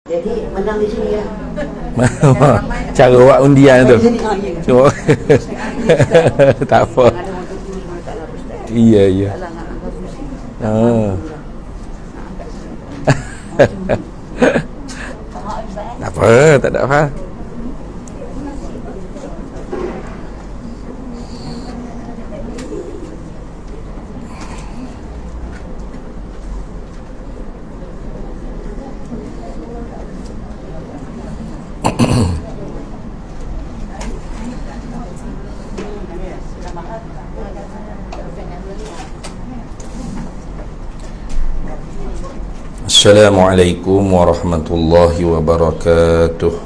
Jadi menang di sini ya. Cara buat undian tu. Cuma tak apa. Iya. Tak apa, tak ada apa. Assalamualaikum warahmatullahi wabarakatuh.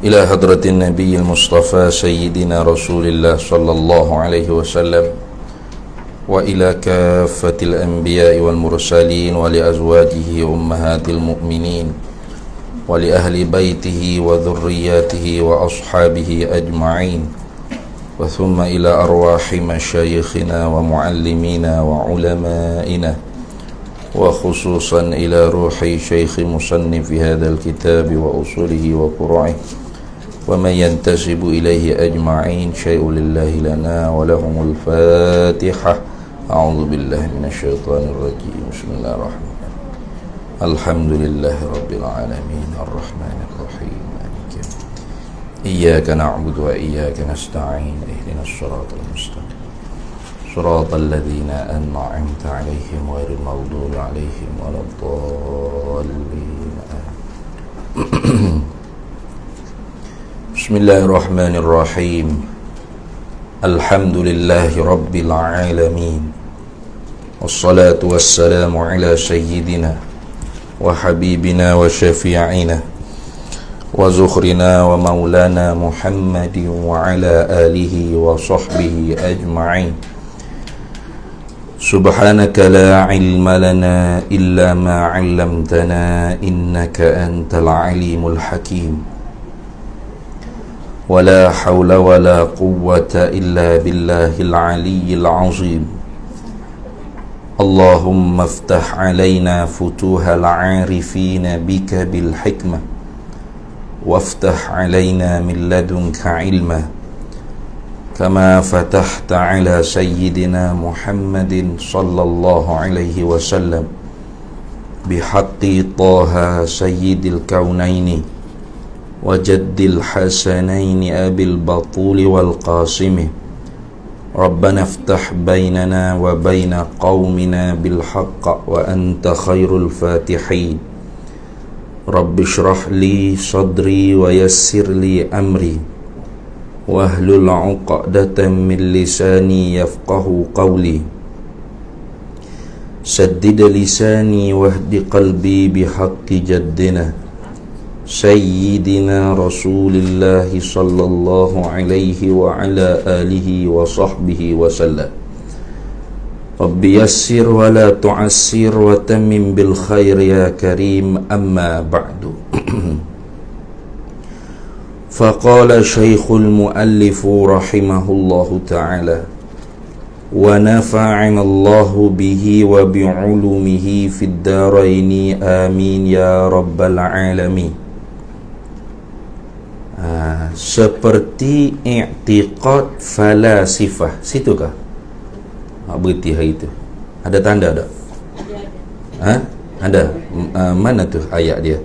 Ila hadratin Nabiyil Mustafa Sayyidina Rasulillah sallallahu alaihi wasallam wa ila kaffatil anbiya'i wal mursalin wa li azwajihi ummahatil mu'minin wa li ahli baitihi wa dhurriyyatihi wa ashabihi ajma'in wa thumma ila arwahi masyayikhina wa muallimina wa ulama'ina وخصوصا إلى روح شيخ مصنف هذا الكتاب وأصوله وفروعه ومن ينتسب إليه أجمعين شيء لله لنا ولهم الفاتحة أعوذ بالله من الشيطان الرجيم بسم الله الرحمن الرحيم الحمد لله رب العالمين الرحمن الرحيم مالك يوم الدين إياك نعبد وإياك نستعين اهدنا الصراط المستقيم صراط الذين أنعمت عليهم غير المغضوب عليهم ولا الضالين بسم الله الرحمن الرحيم الحمد لله رب العالمين والصلاة والسلام على سيدنا وحبيبنا وشفيعنا وزخرنا ومولانا محمد وعلى آله وصحبه أجمعين سبحانك لا علم لنا إلا ما علمتنا إنك أنت العليم الحكيم ولا حول ولا قوة إلا بالله العلي العظيم اللهم افتح علينا فتوح العارفين بك بالحكمة وافتح علينا من لدنك علما كما فتحت على سيدنا محمد صلى الله عليه وسلم بحق طه سيد الكونين وجد الحسنين أبي البطول والقاسم ربنا افتح بيننا وبين قومنا بالحق وأنت خير الفاتحين رب اشرح لي صدري ويسر لي أمري wahlul 'uqdatan min lisani yafqahu qawli saddid lisani wahdi qalbi bihaqqi jaddina sayyidina Rasulillah sallallahu alaihi wa ala alihi wa sahbihi wa sallam Rabbi yassir wa la tu'assir wa tammim bil khair ya karim amma ba'du فقال شيخ المؤلف رحمه الله تعالى ونفعنا الله به وبعلومه في الدارين آمين يا رب العالمين seperti i'tiqad falasifah situkah berarti hari itu ada tanda tak? Ada mana tu ayat dia?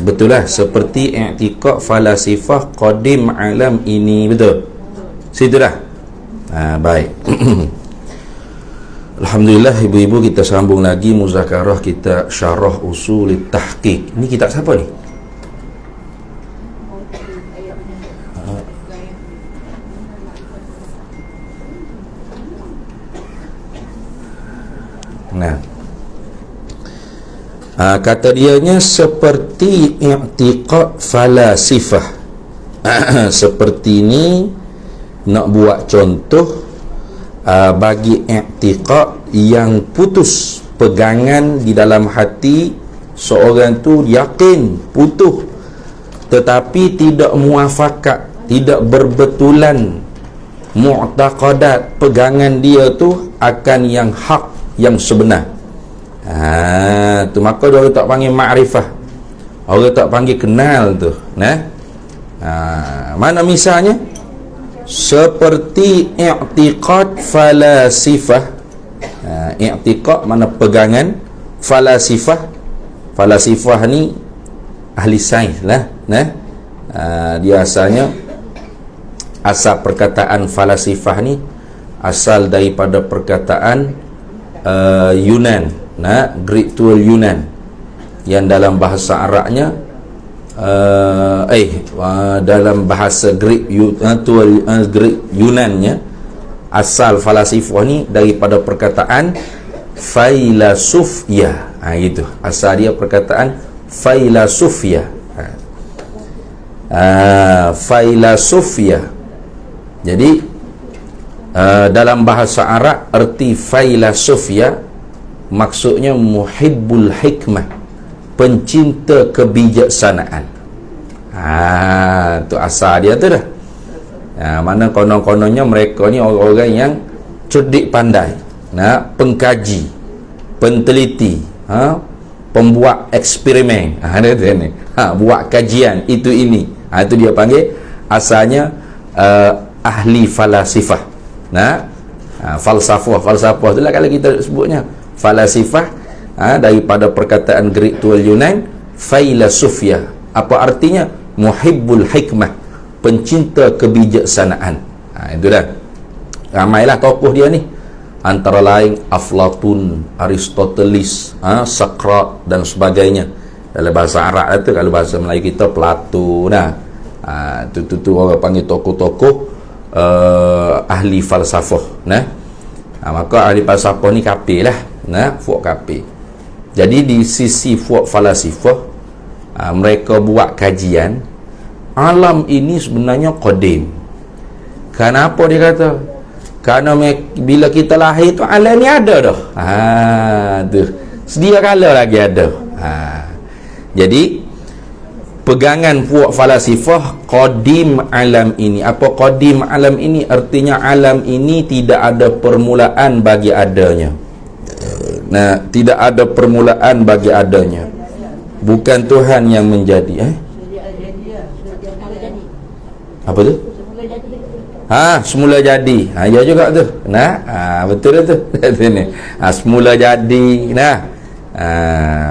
Betul lah, seperti i'tiqad falasifah qadim alam ini, betul? Situ dah. Baik. Alhamdulillah ibu-ibu, kita sambung lagi muzakarah kita syarah usul tahqiq. Ini kitab siapa ni? Kata dianya seperti i'tiqad falasifah. Seperti ini nak buat contoh bagi i'tiqad yang putus pegangan di dalam hati seorang tu, yakin putus tetapi tidak muafakat, tidak berbetulan mu'taqadat, pegangan dia tu akan yang hak, yang sebenar. Tu maka dia orang tak panggil ma'rifah, orang tak panggil kenal tu. Mana misalnya? Seperti i'tiqad falasifah. I'tiqad mana pegangan, falasifah ni ahli sains lah. Dia asalnya, asal perkataan falasifah ni asal daripada perkataan Yunan, Greek tua Yunan, yang dalam bahasa Arabnya dalam bahasa Greek Greek Yunannya, asal falasifah ni daripada perkataan failasufia. Itu asal dia perkataan failasufia. Failasufia. Jadi dalam bahasa Arab erti failasufia maksudnya muhibbul hikmah, pencinta kebijaksanaan. Tu asal dia tu dah. Mana konon-kononnya mereka ni orang-orang yang cerdik pandai, pengkaji, penteliti, pembuat eksperimen, buat kajian itu ini. Itu dia panggil asalnya ahli falasifah. Falsafah itulah kalau kita sebutnya falasifah. Daripada perkataan Greek tua Yunan, failasufia. Apa artinya? Muhibbul hikmah, pencinta kebijaksanaan. Itu dah. Ramailah tokoh dia ni, antara lain Aflatun, Aristoteles, Sokrat dan sebagainya. Dalam bahasa Arab tu, kalau bahasa Melayu kita Plato. Tu orang panggil tokoh-tokoh ahli falsafah. Maka ahli falsafah ni kafir lah. Fuak kafir. Jadi di sisi fuak falasifah, mereka buat kajian alam ini sebenarnya qadim. Kenapa dia kata? Kerana bila kita lahir tu alam ni ada dah. Tu sedia kala lagi ada. Jadi pegangan puak falasifah qadim alam ini. Apa qadim alam ini? Artinya alam ini tidak ada permulaan bagi adanya. Tidak ada permulaan bagi adanya. Bukan Tuhan yang menjadi. Apa tu? Semula jadi. Ya juga tu. Betul tu. Semula jadi.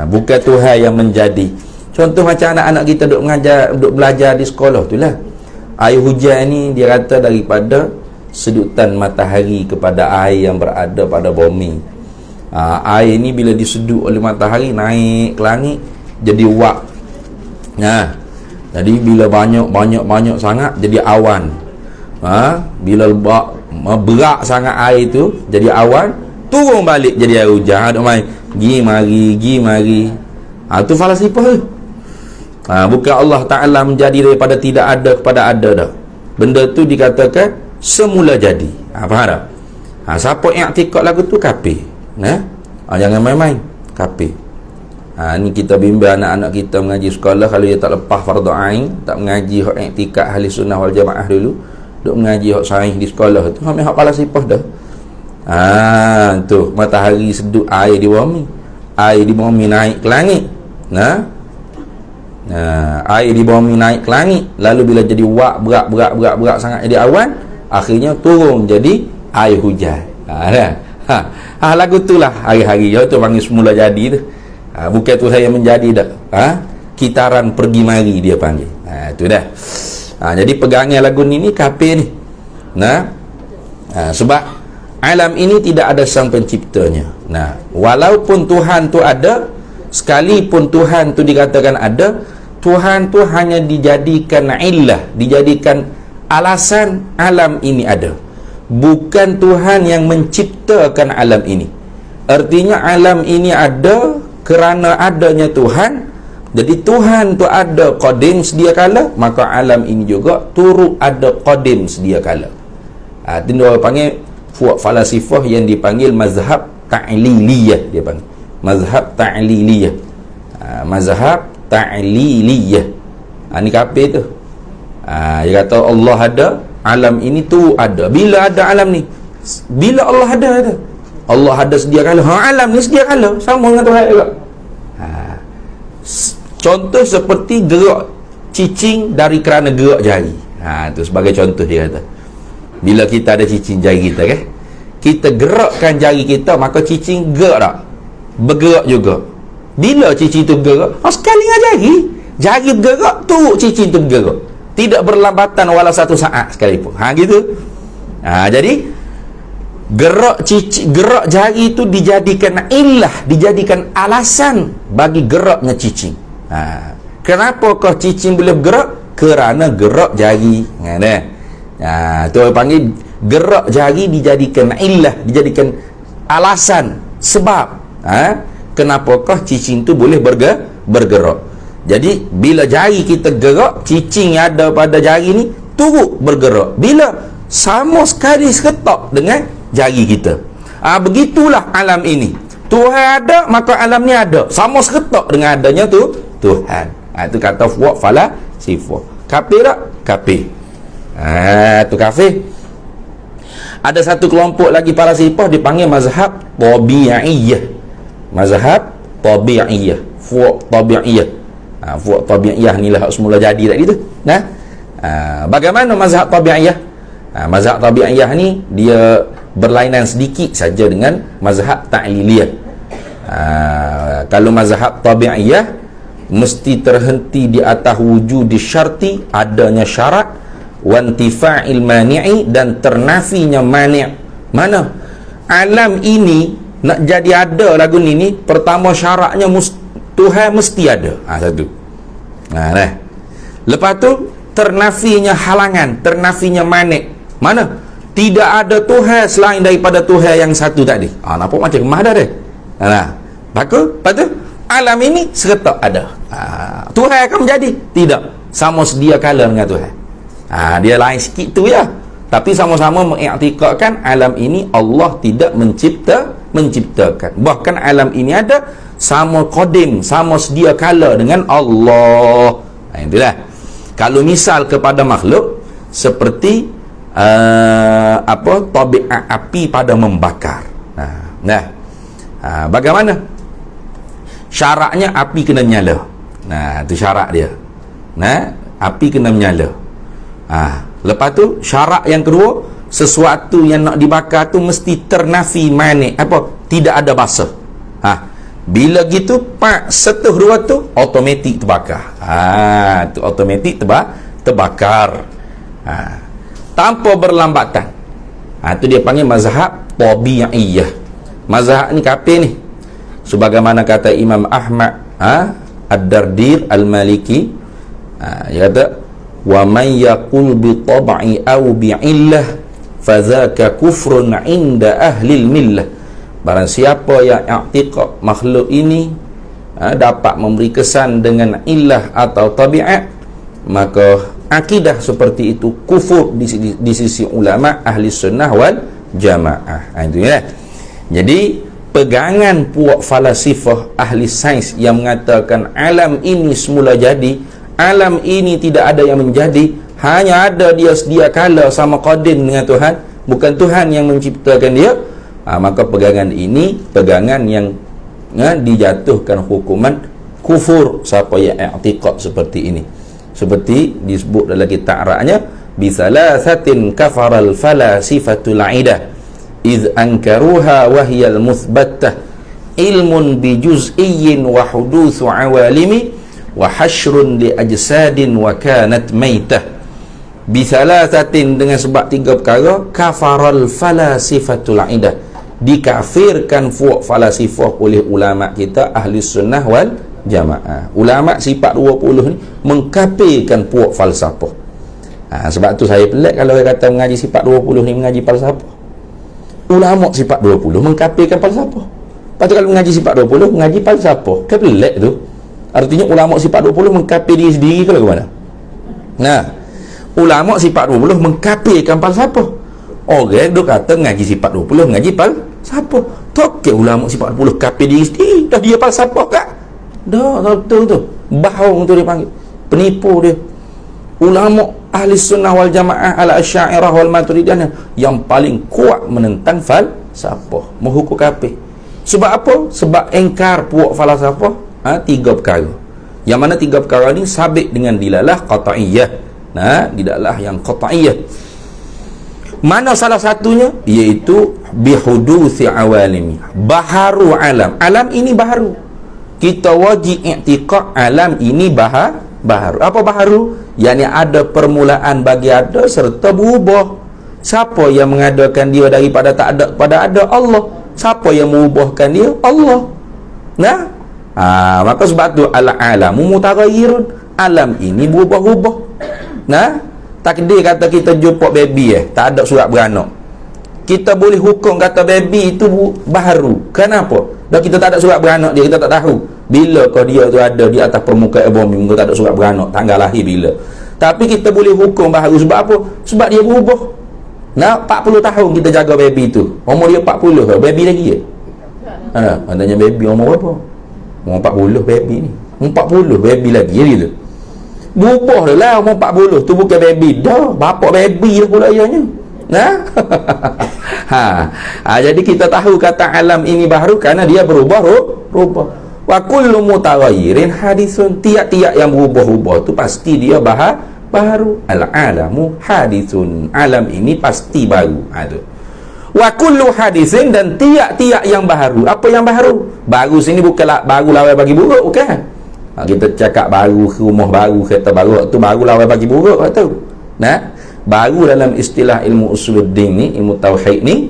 Bukan Tuhan yang menjadi. Contoh macam anak-anak kita duk belajar di sekolah tu lah. Air hujan ni dia kata daripada sedutan matahari kepada air yang berada pada bumi. Air ni bila disedut oleh matahari naik ke langit jadi wak. Jadi bila banyak sangat jadi awan. Bila berat sangat air tu jadi awan, turun balik jadi air hujan. Duk main gi mari. Tu falasifah tu. Bukan Allah Ta'ala menjadi daripada tidak ada kepada ada dah. Benda tu dikatakan semula jadi. Faham tak? Siapa yang i'tiqad lagu tu kafir. Jangan main-main, kafir. Ni kita bimbing anak-anak kita mengaji sekolah. Kalau dia tak lepas fardu ain, tak mengaji hak i'tiqad ahli sunnah wal jamaah dulu, duk mengaji hak sahih di sekolah tu, hak falasifah dah. Tu matahari sedut air di bumi, air di bumi naik ke langit. Air di bumi naik ke langit, lalu bila jadi wak berat sangat jadi awan, akhirnya turun jadi air hujan. Lagu tu lah hari-hari tu panggil semula jadi tu. Bukan tu saya menjadi dah. Kitaran pergi mari dia panggil. Tu dah. Jadi pegangan lagu ni kafir ni. Sebab alam ini tidak ada sang penciptanya. Walaupun Tuhan tu ada, sekalipun Tuhan tu dikatakan ada, Tuhan tu hanya dijadikan illah, dijadikan alasan alam ini ada. Bukan Tuhan yang menciptakan alam ini. Artinya alam ini ada kerana adanya Tuhan. Jadi Tuhan tu ada qadim sedia kala, maka alam ini juga turut ada qadim sedia kala. Itu orang panggil fuak falasifah yang dipanggil mazhab ta'liliyah. Dia panggil mazhab ta'liliyah. Mazhab ta'liliyah. Ni kafir tu. Dia kata Allah ada, alam ini tu ada. Bila ada alam ni? Bila Allah ada. Allah ada sedia kala. Alam ni sedia kala. Sama dengan Tuhan juga. Contoh seperti gerak cicing dari kerana gerak jari. Tu sebagai contoh dia kata. Bila kita ada cicing jari kita kan, kita gerakkan jari kita, maka cicing gerak tak? Bergerak juga. Bila cicing tu bergerak? Sekali dengan jari bergerak tu, cicing tu bergerak. Tidak berlambatan walau satu saat sekalipun. Gitu. Jadi gerak jari itu dijadikan illah, dijadikan alasan bagi geraknya cicing. Kenapakah cicing boleh bergerak? Kerana gerak jari. Tu orang panggil gerak jari dijadikan illah, dijadikan alasan, sebab. Kenapakah cicing tu boleh bergerak? Jadi bila jari kita gerak, cicing yang ada pada jari ni turut bergerak. Bila? Sama sekali seketak dengan jari kita. Begitulah alam ini. Tuhan ada, maka alam ni ada. Sama seketak dengan adanya tu Tuhan. Itu kata fuak fala sifah. Kafir tak? Kafir. Tu kafir. Ada satu kelompok lagi para sifah dipanggil mazhab tabi'iyah. Mazhab tabi'iyah. Fuak tabi'iyah. Fuak tabi'iyah ni lah semula jadi tadi tu. Bagaimana mazhab tabi'iyah? Mazhab tabi'iyah ni dia berlainan sedikit saja dengan mazhab ta'liliyah. Kalau mazhab tabi'iyah mesti terhenti di atas wujud syarti, adanya syarat, wantifa'il mani'i, dan ternafinya mani'. Mana? Alam ini nak jadi ada lagu ni pertama syaratnya Tuhan mesti ada. Satu. Lepas tu ternafinya halangan, ternafinya mani'. Mana? Tidak ada Tuhan selain daripada Tuhan yang satu tadi. Nampak macam kemah dah dia. Lepas tu alam ini seretak ada. Tuhan akan menjadi? Tidak. Sama sedia kala dengan Tuhan. Dia lain sikit tu ya. Tapi sama-sama mengiktikadkan alam ini Allah tidak menciptakan. Bahkan alam ini ada sama qadim, sama sedia kala dengan Allah. Itulah. Kalau misal kepada makhluk seperti tabiat api pada membakar. Bagaimana? Syaratnya api kena menyala. Itu syarat dia. Api kena menyala. Lepas tu syarat yang kedua, sesuatu yang nak dibakar tu mesti ternafi mani', tidak ada basah. Bila gitu pak setuh dua tu automatik terbakar. Tu automatik terbakar. Tanpa berlambatan. Tu dia panggil mazhab tabi'iyah. Mazhab ni kafir ni. Sebagaimana kata Imam Ahmad Ad-Dardir Al-Maliki, dia kata wa man yaqul bi tab'i aw bi illah fadzaka kufrun 'inda ahli al-millah. Barang siapa yang i'tiqad makhluk ini dapat memberi kesan dengan illah atau tabiat, maka akidah seperti itu kufur di sisi ulama ahli sunnah wal jamaah. Itu ya. Jadi pegangan puak falasifah ahli sains yang mengatakan alam ini semula jadi, alam ini tidak ada yang menjadi, hanya ada dia sedia kala sama qadim dengan Tuhan, bukan Tuhan yang menciptakan dia, maka pegangan ini pegangan yang dijatuhkan hukuman kufur siapa yang i'tiqad seperti ini. Seperti disebut dalam kitab Ra'nya, bisalathatin kafaral falasifatul aidah idh ankaruha wahyal muthbattah ilmun bijuz'iyyin wa huduthu awalimi wa hashrun li ajsadin wa kanat maitah. Bisalathatin, dengan sebab tiga perkara, kafaral falasifatul aidah, dikafirkan fuak falasifah oleh ulama kita ahli sunnah wal jamaah. Ulama sifat 20 ni mengkafirkan puak falsafah. Sebab tu saya pelik kalau dia kata mengaji sifat 20 ni mengaji falsafah. Ulama sifat 20 mengkafirkan falsafah. Lepas tu kalau mengaji sifat 20 mengaji falsafah. Kan pelik tu. Artinya ulama sifat 20 mengkafir diri sendiri ke mana? Ulama sifat 20 mengkafirkan falsafah. Orang duk kata mengaji sifat 20 mengaji falsafah. Tokek ulama sifat 20 kafir diri sendiri. Dah dia falsafah kak? Dah betul tu. Bohong tu dia panggil. Penipu dia. Ulama ahli sunnah wal jamaah ala asy'ariyah wal maturidiyah yang paling kuat menentang falsafah, menghukum kafir. Sebab apa? Sebab engkar puak falsafah 3 perkara. Yang mana 3 perkara ni sabit dengan dilalah qat'iyah. Dilalah yang qat'iyah. Mana salah satunya? Iaitu bihuduthi awalimi, baharu alam. Alam ini baharu. Kita wajib i'tiqad alam ini baharu. Apa baharu? Yang ada permulaan bagi ada serta berubah. Siapa yang mengadakan dia daripada tak ada kepada ada? Allah. Siapa yang mengubahkan dia? Allah. Maka sebab tu al-alamu mutaghayyirun. Alam ini berubah-ubah. Takdir kata kita jumpa baby tak ada surat beranak, kita boleh hukum kata baby itu baharu. Kenapa? Dah kita tak ada surat beranak dia, kita tak tahu bila kau dia tu ada di atas permukaan bumi, kau tak ada surat beranak, tanggal lahir bila. Tapi kita boleh hukum baharu. Sebab apa? Sebab dia berubah. 40 tahun kita jaga baby tu, umur dia 40, baby lagi ya? Tanya baby umur berapa? Umur 40 baby ni, 40 baby lagi ya dia. Berubah dah lah umur 40 tu, bukan baby dah, bapak baby dah pula ianya. Jadi kita tahu kata alam ini baharu kerana dia berubah. Wa kullu mutaghayyirin hadisun, tiap-tiap yang berubah-ubah tu pasti dia baharu. Al-alamu hadisun, alam ini pasti baru. Wa kullu hadisin, dan tiap-tiap yang baharu. Apa yang baharu? Baru sini bukanlah baru lawan bagi buruk, bukan. Kita cakap baru, rumah baru, kereta baru, tu baru lawan bagi buruk tu. Baru dalam istilah ilmu usuluddin ni, ilmu tauhid ni,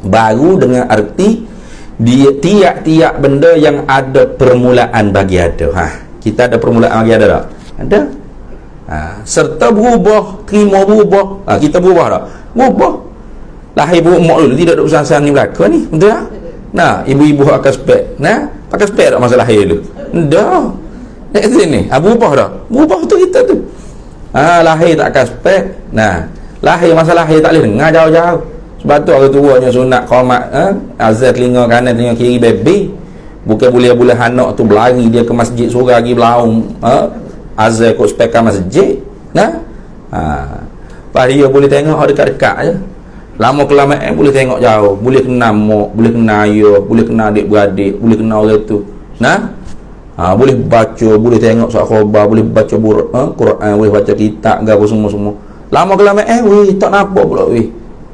baru dengan arti dia tiap-tiap benda yang ada permulaan bagi ada. Kita ada permulaan bagi ada tak? Ada. Serta berubah, terima berubah. Kita berubah tak? Berubah. Lahir mak dulu tidak ada usaha ni belakang ni, betul tak? Ibu-ibu akan spek. Pakai spek tak masa lahir dulu? Dah. Kat sini, berubah dah. Berubah tu kita tu. Lahir tak kaspek. Lahir, masa lahir tak boleh dengar jauh-jauh. Sebab tu orang tuanya sunat qomat, azan telinga kanan, telinga kiri baby. Bukan boleh anak tu berlari dia ke masjid, suruh lagi belaung. Azan kot speaker masjid. Dia boleh tengok dekat-dekat je. Lama kelamaan boleh tengok jauh, boleh kenal mak, boleh kenal ayah, boleh kenal adik-beradik, boleh kenal orang tu. Boleh baca, boleh tengok surat khabar, boleh baca Quran, boleh baca kitab, apa semua. Lama kelamaan tak nampak pula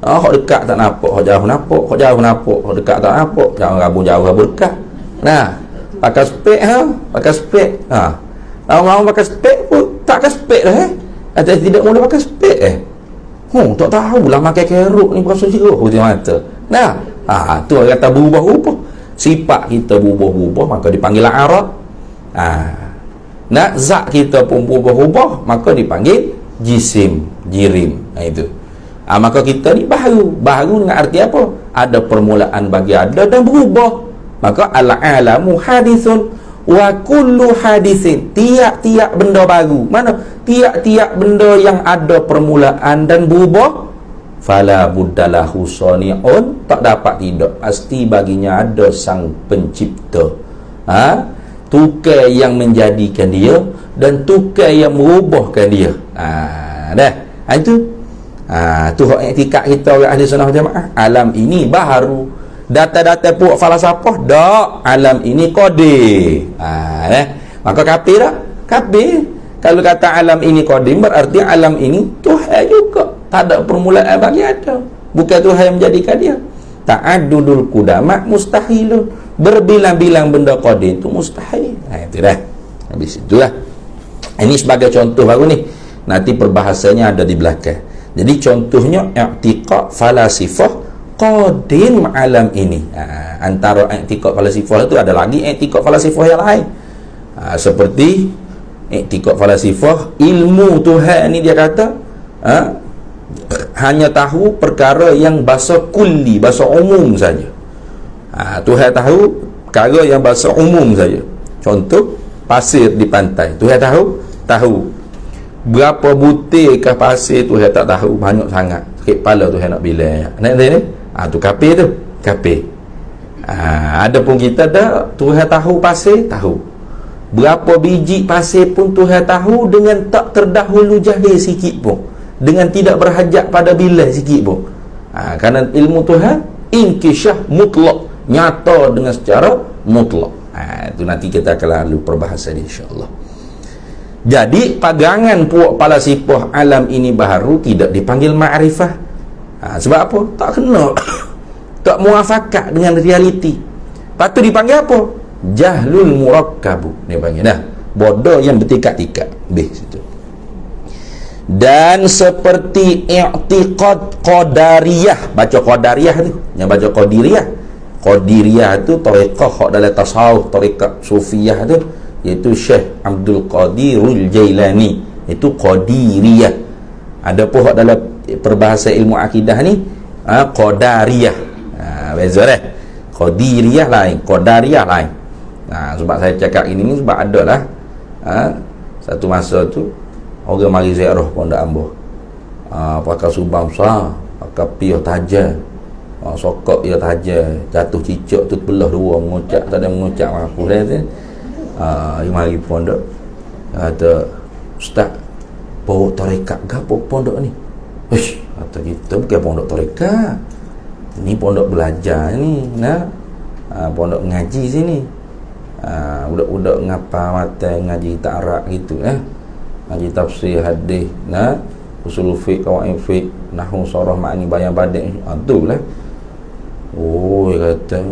hak dekat tak nampak, hak jauh nampak, hak jauh nampak, hak dekat tak nampak, jauh dekat. Pakai spek pakai spek. Lama-lama pakai spek pun tak pakai spek dah Ada tidak mula pakai spek tak tahu lah makan keruk ni berasa jeruk putih mata. Tu orang kata berubah-ubah. Sifat kita berubah-ubah, maka dipanggil Arab. Zat kita pun berubah-ubah, maka dipanggil jisim, jirim. Itu. Maka kita ni baru dengan arti apa? Ada permulaan bagi ada dan berubah. Maka al-alamu hadisun wa kullu hadisin, tiap-tiap benda baru. Mana? Tiap-tiap benda yang ada permulaan dan berubah, fala buddalahu sani'un, tak dapat tidak, pasti baginya ada sang pencipta. Tukar yang menjadikan dia dan tukar yang merubahkan dia. Itu tu hak i'tikad kita orang ahli sunnah jamaah. Alam ini baharu. Data-data puak falsafah dak, alam ini qadim. Maka kafir tak? Kafir. Kalau kata alam ini qadim, berarti alam ini Tuhan juga. Tak ada permulaan bagi ada. Bukan Tuhan yang menjadikan dia. Ta'addudul qudama mustahilun. Berbilang-bilang benda qadim itu mustahil. Itu dah. Habis itulah. Ini sebagai contoh baru ni. Nanti perbahasannya ada di belakang. Jadi contohnya i'tiqad falasifah qadim alam ini. Antara i'tiqad falasifah itu ada lagi i'tiqad falasifah yang lain. Seperti i'tiqad falasifah ilmu Tuhan ni, dia kata hanya tahu perkara yang bahasa kulli, bahasa umum saja. Tuhan tahu perkara yang bahasa umum saja. Contoh pasir di pantai, Tuhan tahu berapa butirkah pasir, Tuhan tak tahu, banyak sangat. Sakit kepala Tuhan nak bilang. Ni tu kafir tu, kafir. Ada pun kita dah Tuhan tahu pasir, tahu. Berapa biji pasir pun Tuhan tahu, dengan tak terdahulu jahil sikit pun, dengan tidak berhajat pada bilah sikit pun. Kerana ilmu Tuhan inkisyah mutlak, nyata dengan secara mutlak. Itu nanti kita akan lalu perbahasan insya-Allah. Jadi pagangan puak palasipah alam ini baharu tidak dipanggil ma'rifah. Sebab apa? Tak kena tak muafakat dengan realiti. Patut dipanggil apa? Jahlul murakkabu. Dia panggil dah bodoh yang bertikat-tikat. Situ. Dan seperti i'tiqad qadariyah, baca qadariyah tu, yang baca qadiriyah. Qadiriyah tu tarekat hak dalam tasawuf, tarekat sufiyah tu, iaitu Syekh Abdul Qadirul Jailani, itu qadiriyah. Ada pun hak dalam perbahasa ilmu akidah ni qadariyah. Beza dah. Qadiriyah lain, qadariyah lain. Sebab saya cakap ini sebab adalah satu masa tu orang mari ziarah Pondok Ambo, pakai subang besar, pakai piah tajam, sokok dia tajam, jatuh cicak tu belah dua, mengucap tak ada mengucap apa dah tu. Dia mari pondok, kata, "Ustaz, bawa tarekat gapo pondok ni?" Ish, kata kita bukan pondok tarekat, ni pondok belajar ni, nah. Pondok ngaji sini. Budak-budak ngapa mata ngaji ta'arak gitu, ngaji tafsir hadis, nah, usul fiqh, qawaid fiqh, nahwu, sarah, ma'ani, bayan, badi', itulah. Dia kata,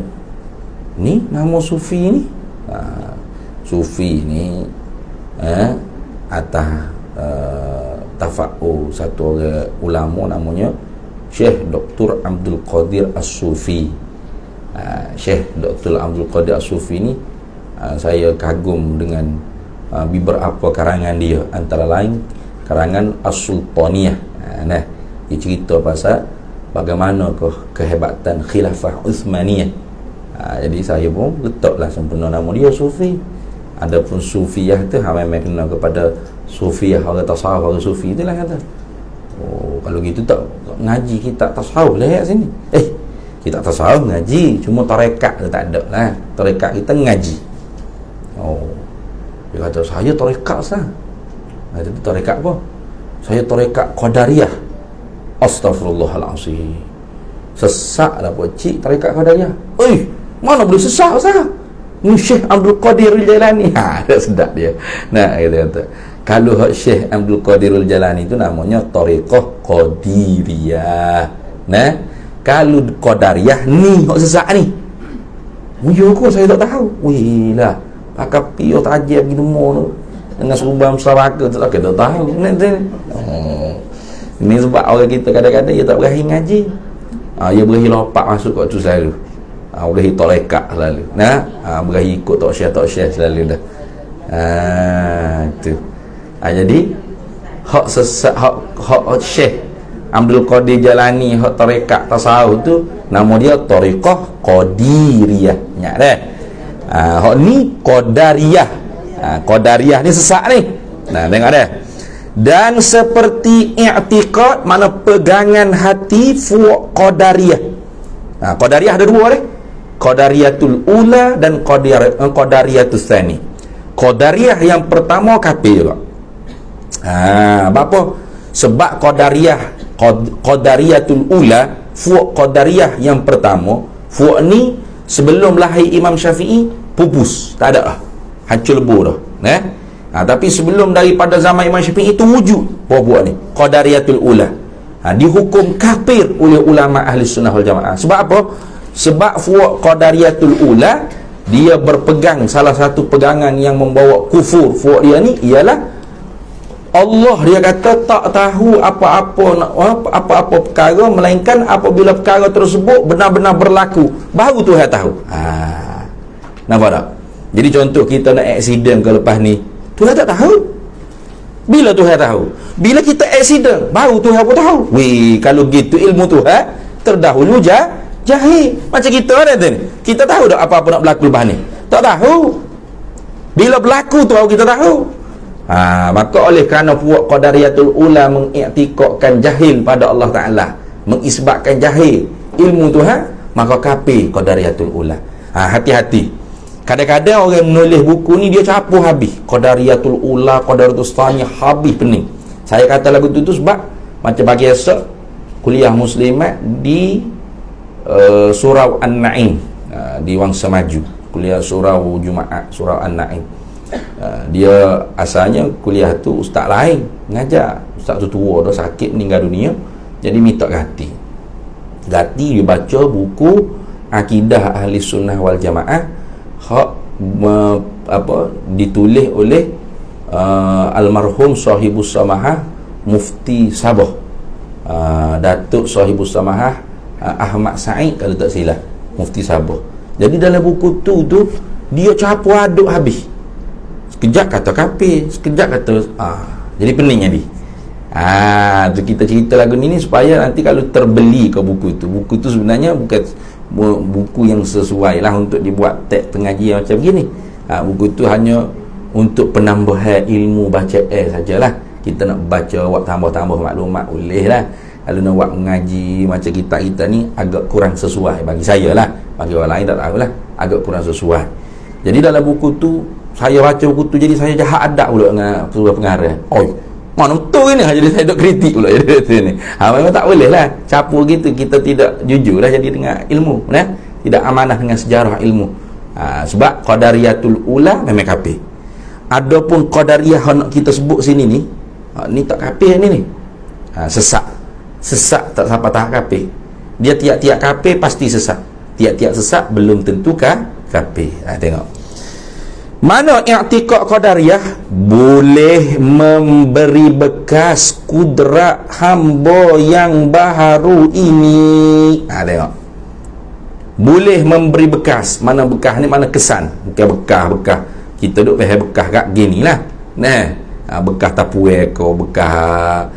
ni nama sufi ni. Sufi ni atas tafa'u satu orang ulama namanya Syekh Dr. Abdul Qadir As-Sufi. Syekh Dr. Abdul Qadir As-Sufi ni saya kagum dengan beberapa karangan dia, antara lain karangan As-Sultaniyah. Dia cerita pasal bagaimana kehebatan khilafah Uthmaniyah. Jadi saya pun letaklah sempurna nama dia Sufi. Adapun Sufiyah tu memang kena kepada Sufiyah, orang tasawuf, orang Sufi itulah kata. Kalau gitu tak ngaji kita tasawuf lah kat sini. Kita tasawuf ngaji, cuma tarekat tu tak ada lah. Tarekat kita ngaji. Dia kata, "Saya tarekat sah." Kata, "Tarekat apa?" "Saya tarekat Qadariyah." Astaghfirullahalazim. Sesak lah pak cik tarekat Qadariyah. Mana boleh sesak sah? Ni Syekh Abdul Qadirul Jailani. Tak sedap dia. Kata, kalau hak Syekh Abdul Qadirul Jailani itu namanya tarekat Qadiriyah. Kalau Qadariyah ni hak sesak ni. Kok saya tak tahu. Lah, pakai pion tajam pergi rumah tu dengan serubang seraka tu, tak tahu. Ini sebab orang kita kadang-kadang dia tak berakhir ngaji. Dia berakhir lompat masuk kat tu selalu. Berakhir tarekat selalu. Berakhir ikut tok syekh selalu dah. Itu. Jadi hak sesak, hak Syekh Abdul Qadir Jalani, hak tarekat tasawuf tu nama dia tarekat Qadiriyah. Ingat dah. Hak ni Qadariyah. Qadariyah ni sesak ni. Tengok dah. Dan seperti i'tiqad, mana pegangan hati, fuq Qadariyah. Qadariyah ada dua dah. Qadariyatul ula dan Qadariyatul tsani. Qadariyah yang pertama kafir juga. Apa? Sebab Qadariyatul ula, fuq Qadariyah yang pertama, fuq ni sebelum lahir Imam Syafi'i pupus, tak ada lah, hancur lebur dah. Tapi sebelum daripada zaman Imam Syafi'i itu wujud buat ni Qadariyatul ula. Dihukum kafir oleh ulama ahli sunnah wal jamaah. Sebab apa? Sebab fuq Qadariyatul ula, dia berpegang salah satu pegangan yang membawa kufur. Fuq dia ni ialah Allah, dia kata tak tahu apa-apa perkara melainkan apabila perkara tersebut benar-benar berlaku, baru Tuhan tahu. Nampak tak? Jadi contoh kita nak aksiden ke lepas ni, Tuhan tak tahu. Bila Tuhan tahu? Bila kita aksiden, baru Tuhan pun tahu. Kalau gitu ilmu Tuhan terdahulu jahil. Macam kita ada ni, kita tahu tak apa-apa nak berlaku lepas ni? Tak tahu. Bila berlaku tu kita tahu. Maka oleh kerana puak Qadariyatul ula mengiktikadkan jahil pada Allah Ta'ala, mengisbatkan jahil ilmu Tuhan, maka kafir Qadariyatul ula. Hati-hati. Kadang-kadang orang menulis buku ni dia capuh habis. Qadariyatul Ula, Qadariyatul Tsaniyah, habis pening. Saya kata lagu tu sebab macam pagi esok kuliah muslimat di Surau An-Naim, di Wangsa Maju, kuliah Surau Jumaat, Surau An-Naim. Dia asalnya kuliah tu ustaz lain ngajar. Ustaz tu tua dah, sakit, meninggal dunia. Jadi minta ganti dia baca buku Akidah Ahli Sunnah Wal Jamaah hak ditulis oleh almarhum Sahibus Samahah Mufti Sabah, Datuk Sahibus Samahah Ahmad Said kalau tak silap, Mufti Sabah. Jadi dalam buku tu dia campur aduk habis. Sekejap kata kafir, sekejap kata jadi peningnya dia. Tu kita cerita lagu ni supaya nanti kalau terbeli ke buku tu sebenarnya bukan buku yang sesuai lah untuk dibuat teks pengajian macam begini. Buku tu hanya untuk penambahan ilmu baca sajalah. Kita nak baca buat tambah-tambah maklumat boleh lah. Kalau nak buat mengaji macam kita ni agak kurang sesuai bagi saya lah. Bagi orang lain tak tahulah, agak kurang sesuai. Jadi dalam buku tu saya baca buku tu, jadi saya jahat adab pula dengan ketua pengarah. Mana betul ni? Jadi saya duk kritik pula jadi ni. Memang tak boleh lah capur gitu. Kita tidak jujur lah jadi dengan ilmu, tidak amanah dengan sejarah ilmu. Sebab Qadariyatul Ula memang kafir. Adapun Qadariyah nak kita sebut sini ni, ni tak kafir ni. Sesat tak sampai tahap kafir. Dia tiap-tiap kafir pasti sesat. Tiap-tiap sesat belum tentu kafir. Tengok. Mana i'tiqad Qadariyah boleh memberi bekas kudrat hamba yang baharu ini. Tengok. Boleh memberi bekas. Mana bekas ni, mana kesan. Bukan bekas. Kita duk faham bekas kat gini lah. Bekas tapuai kau, bekas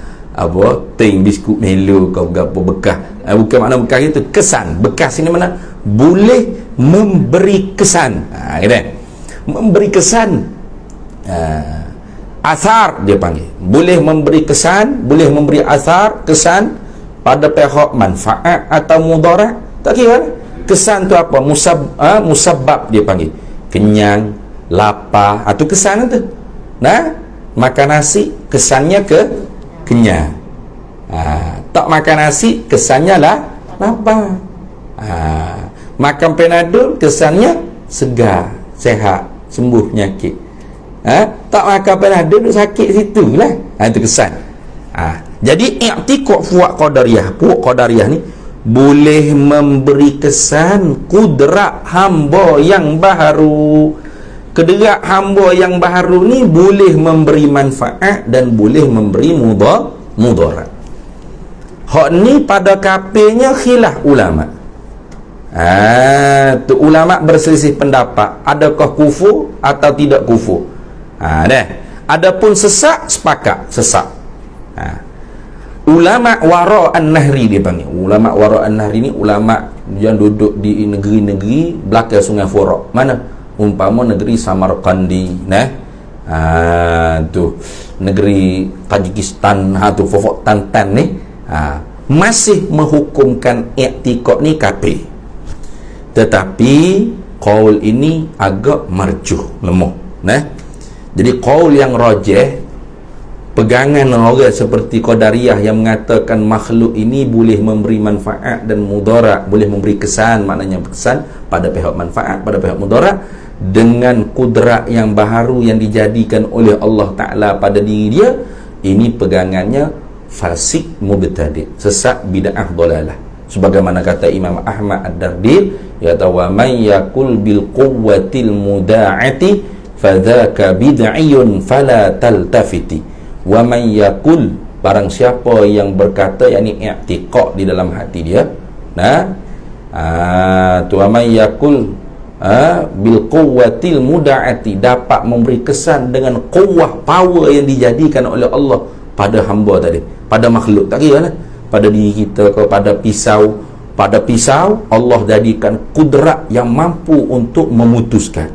ting biskut Melo kau, apa bekas. Bukan makna bekas itu, kesan. Bekas ini mana? Boleh memberi kesan. Kata memberi kesan, asar dia panggil. Boleh memberi kesan, boleh memberi asar, kesan pada pihak manfaat atau mudarat. Tak kira kesan tu apa? Musabbab dia panggil. Kenyang, lapar, atau kesan tu. Makan nasi kesannya kenyang. Tak makan nasi kesannya lapar. Makan Panadol kesannya segar, sehat, sembuh penyakit. Tak makan Panadol duk sakit situ lah. Itu kesan. Jadi i'tiqad puak Qadariyah ni boleh memberi kesan kudrat hamba yang baharu. Kudrat hamba yang baharu ni boleh memberi manfaat dan boleh memberi mudarat. Hak ni pada kafirnya khilaf ulama. Tu ulama berselisih pendapat, adakah kufur atau tidak kufur. Adapun sesat, sepakat sesat. Ulama wara an-nahri dia panggil. Ulama wara an-nahri ni ulama yang duduk di negeri-negeri belakang Sungai Furat. Mana? Umpama negeri Samarkandi, tu negeri Tajikistan, tu Fofok Tantan ni, masih menghukumkan i'tiqad ni kafir. Tetapi qaul ini agak marjuh, lemah. Jadi qaul yang rajih, pegangan orang seperti Qadariyah yang mengatakan makhluk ini boleh memberi manfaat dan mudarat, boleh memberi kesan, maknanya kesan pada pihak manfaat, pada pihak mudarat, dengan kudrat yang baharu yang dijadikan oleh Allah Ta'ala pada diri dia. Ini pegangannya fasik mubtadi', sesat, bid'ah, dalalah. Sebagaimana kata Imam Ahmad Ad-Dardir, kata wa man yakul bil quwwatil muda'ati fadzaka bid'iyun fala taltafiti. Wa man yakul, barang siapa yang berkata, yakni i'tiqad di dalam hati dia, tu wa man yakul bil quwwatil muda'ati, dapat memberi kesan dengan kuwah, power yang dijadikan oleh Allah pada hamba tadi, pada makhluk, tak kira lah, pada diri kita ke, pada pisau. Pada pisau Allah jadikan kudrat yang mampu untuk memutuskan.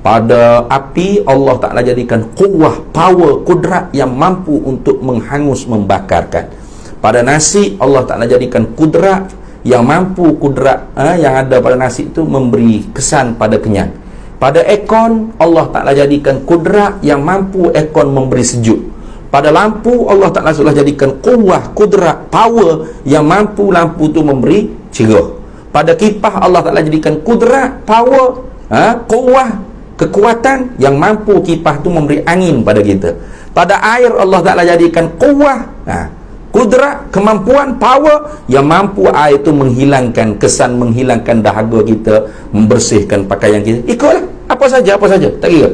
Pada api Allah Ta'ala jadikan kuwah, power, kudrat yang mampu untuk menghangus, membakarkan. Pada nasi Allah Ta'ala jadikan kudrat yang mampu, kudrat yang ada pada nasi itu memberi kesan pada kenyang. Pada aircon, Allah Ta'ala jadikan kudrat yang mampu aircon memberi sejuk. Pada lampu, Allah Ta'ala sudah jadikan kuwah, kudrat, power yang mampu lampu tu memberi cerah. Pada kipas, Allah Ta'ala jadikan kudrat, power, kuwah, kekuatan yang mampu kipas tu memberi angin pada kita. Pada air, Allah Ta'ala jadikan kuwah, kudrat, kemampuan, power yang mampu air itu menghilangkan kesan, menghilangkan dahaga kita, membersihkan pakaian kita. Ikutlah apa saja, tak kira.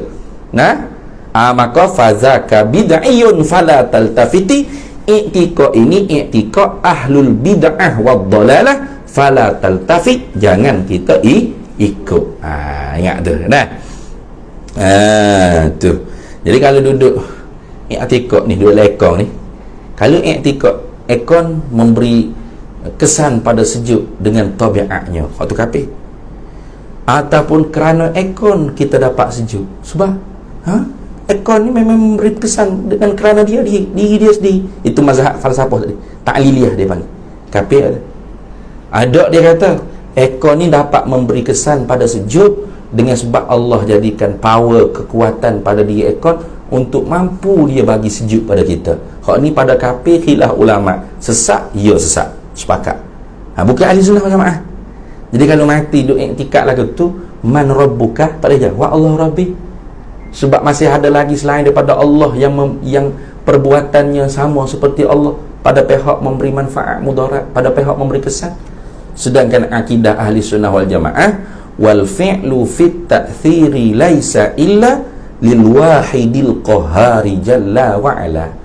Maka fazaka bid'iyun fala taltafiti. I'tiqad ini i'tiqad ahlul bid'ah wad dalalah fala taltafit, jangan kita ikut. Ingat tu. Tu. Jadi kalau duduk i'tiqad ni, duduk lekong ni, kalau i'tiqad aircon memberi kesan pada sejuk dengan tabiatnya, waktu kafir, ataupun kerana aircon kita dapat sejuk. Sebab aircon ni memang memberi kesan dengan kerana diri dia sendiri. Itu mazhab falsafah tadi, ta'liliyah dia panggil. Kafir ada dia kata aircon ni dapat memberi kesan pada sejuk dengan sebab Allah jadikan power, kekuatan pada diri aircon untuk mampu dia bagi sejuk pada kita. Hak ni pada kafir khilaf ulama. Sesat, ya sesat. Sepakat. Bukan ahli sunnah wal jamaah. Jadi kalau mati duk iktikad lagu tu, man rabbuka, tak boleh jawab Allah rabbi. Sebab masih ada lagi selain daripada Allah yang perbuatannya sama seperti Allah, pada pihak memberi manfaat, mudarat, pada pihak memberi kesan. Sedangkan akidah ahli sunnah wal jamaah, wal fi'lu fit ta'thiri laisa illa lil wahidil qahari jalla wa ala.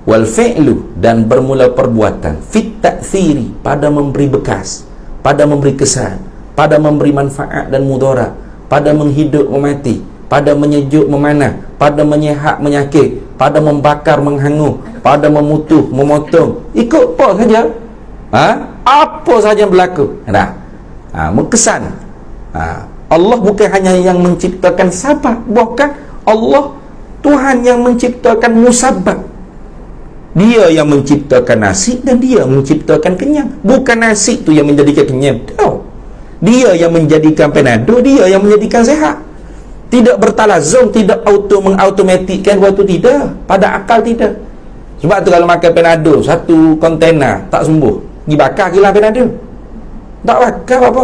Wal fi'lu, dan bermula perbuatan, fit ta'thiri, pada memberi bekas, pada memberi kesan, pada memberi manfaat dan mudarat, pada menghidup memati, pada menyejuk memanah, pada menyehat menyakit, pada membakar menghangus, pada memutuh memotong. Ikut apa saja, apa saja yang berlaku, berkesan. Allah bukan hanya yang menciptakan sabab, bahkan Allah Tuhan yang menciptakan musabab. Dia yang menciptakan nasi dan dia menciptakan kenyang. Bukan nasi tu yang menjadikan kenyang, dia yang menjadikan penado, dia yang menjadikan sehat. Tidak bertalazum, tidak mengautomatikkan waktu, tidak. Pada akal tidak. Sebab tu kalau makan penado satu kontena tak sembuh, pergi bakar gila penado, tak bakar apa,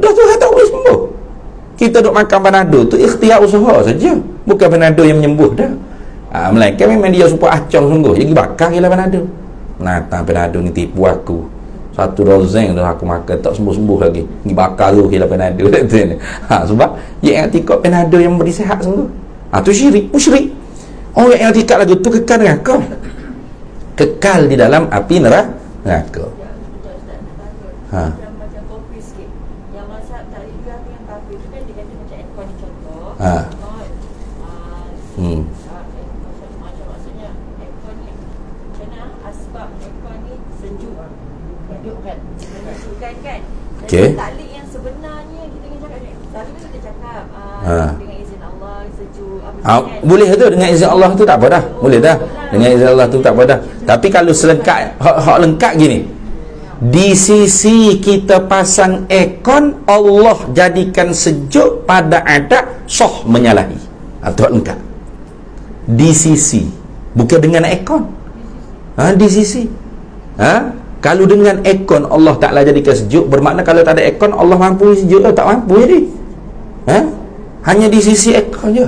dah tu tak boleh sembuh. Kita duk makan penado tu ikhtiar usaha saja, bukan penado yang menyembuh dah. Melainkan memang dia supaya acong sungguh, jadi bakar gila penado. Menatang penado ni tipu aku, satu dozen dah aku makan tak sembuh-sembuh lagi, pergi bakar tu gila penado. Sebab yang i'tiqad penado yang memberi sihat sungguh, tu syirik, musyrik. Orang yang i'tiqad lagu tu kekal dengan kau, kekal di dalam api neraka. Macam kopi sikit, yang masak tak lidah yang kopi tu kan dia kata macam aircon ni contoh. Macam maksudnya aircon ni macam mana asbab aircon ni sejuk, hidup kan, menyejukkan kan. Okay. Taklik yang sebenarnya kita kena cakap ni. Tadi kita cakap dengan izin Allah sejuk kan? Boleh tu dengan izin Allah tu tak apa dah. Boleh dah. Dengan izin Allah tu tak apa dah. Tapi kalau selengkap, hak lengkap gini, di sisi kita pasang aircon, Allah jadikan sejuk, pada adat sah menyalahi. Atau lengkap. Di sisi, bukan dengan aircon. Di sisi. Kalau dengan aircon Allah Ta'ala jadikan sejuk, bermakna kalau tak ada aircon Allah mampu sejuk, tak mampu jadi. Hanya di sisi aircon je.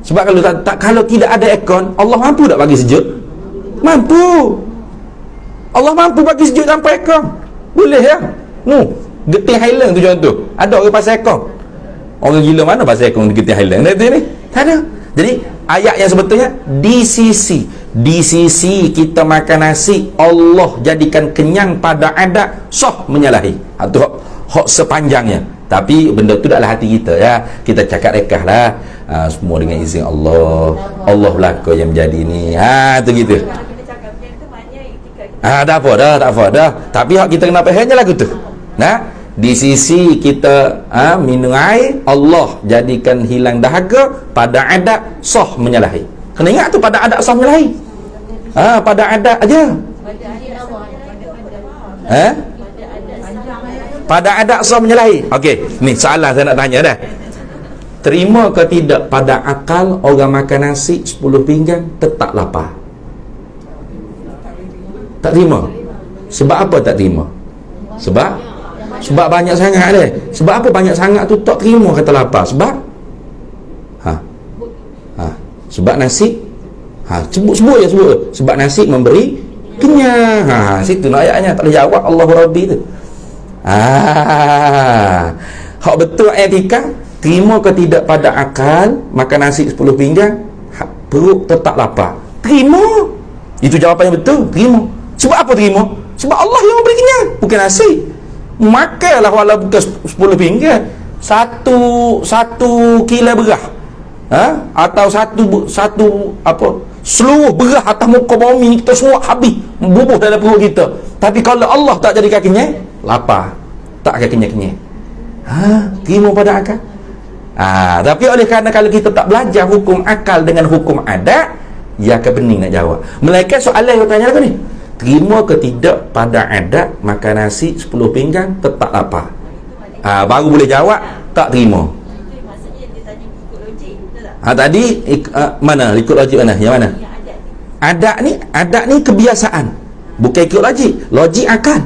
Sebab kalau tidak ada aircon, Allah mampu tak bagi sejuk? Mampu. Allah mampu bagi sejuk tanpa aircon. Boleh ya? Getih Highland tu contoh. Ada orang pasal aircon. Orang gila mana pasal aircon di Getih Highland ni? Tak ada. Jadi ayat yang sebetulnya di sisi kita makan nasi, Allah jadikan kenyang, pada adat sah menyalahi. Itu hak sepanjangnya. Tapi benda tu dalam hati kita ya. Kita cakap rekah lah. Semua dengan izin Allah. Allah belaka yang menjadi ni. Tu gitu. Tak apa dah. Tapi hak kita kena faham je lagu tu. Di sisi kita minum air, Allah jadikan hilang dahaga, pada adat sah menyalahi. Kena ingat tu, pada adat sah menyalahi. Pada adat aja. Pada adat sah menyalahi. Okey, ni soalan saya nak tanya dah. terima ke tidak pada akal orang makan nasi 10 pinggan tetap lapar? Tak terima. Sebab apa tak terima? Sebab banyak sangat dia. Sebab apa banyak sangat tu tak terima kata lapar? Sebab sebab nasi sebut je. Sebab nasi memberi kenyang. Situ nak ayatnya, tak boleh jawab Allahu Rabbi tu. Hak betul etika, terima ke tidak pada akal makan nasi 10 pinggan, perut tetap lapar. Terima. Itu jawapan yang betul. Terima. Sebab apa terima? Sebab Allah yang memberi kenyang, bukan nasi. Makanlah walau bukan 10 pinggan, satu kilo beras, atau satu seluruh beras atas muka bumi kita suap habis, bubuh dalam perut kita. Tapi kalau Allah tak jadikan kenyang, lapar, tak akan kenyang. Terima pada akal. Tapi oleh kerana kalau kita tak belajar hukum akal dengan hukum adat, ia akan pening nak jawab. Melainkan soalan yang tanya aku ni, terima ke tidak pada adat makan nasi 10 pinggan tetap lapar? Baru boleh jawab tak terima. Itu maksudnya dia tanya ikut logik, betul tak? Tadi mana ikut logik mana? Yang mana? Adat ni kebiasaan, bukan ikut logik. Logik akal.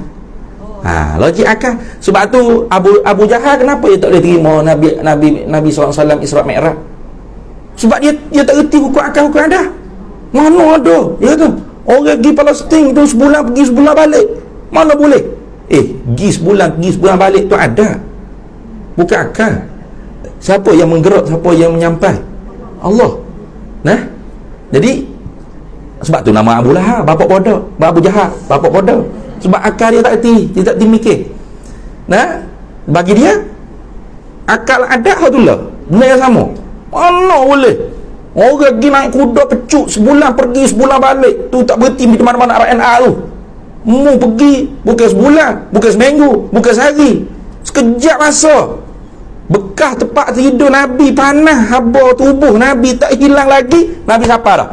Logik akal. Sebab tu Abu Jahal kenapa dia tak boleh terima Nabi SAW Isra' Mi'raj? Sebab dia tak reti hukum akal, hukum adat. Mana ada, ya tu? Orang pergi Palestin tu sebulan pergi sebulan balik. Mana boleh? Pergi sebulan balik tu ada. Bukan akal. Siapa yang menggerak, siapa yang menyampai? Allah. Jadi sebab tu nama Abu Lahab, bapa bodoh. Abu Jahal, bapa bodoh. Sebab akal dia tak reti, dia tak mikir. Bagi dia akal ada hatullah, benda yang sama. Mana boleh? Orang pergi naik kuda pecut sebulan pergi sebulan balik, tu tak berhenti di mana-mana RNA tu. Mu pergi bukan sebulan, bukan seminggu, bukan sehari, sekejap masa. Bekas tempat tidur Nabi panas, haba tubuh Nabi tak hilang lagi. Nabi siapa dah?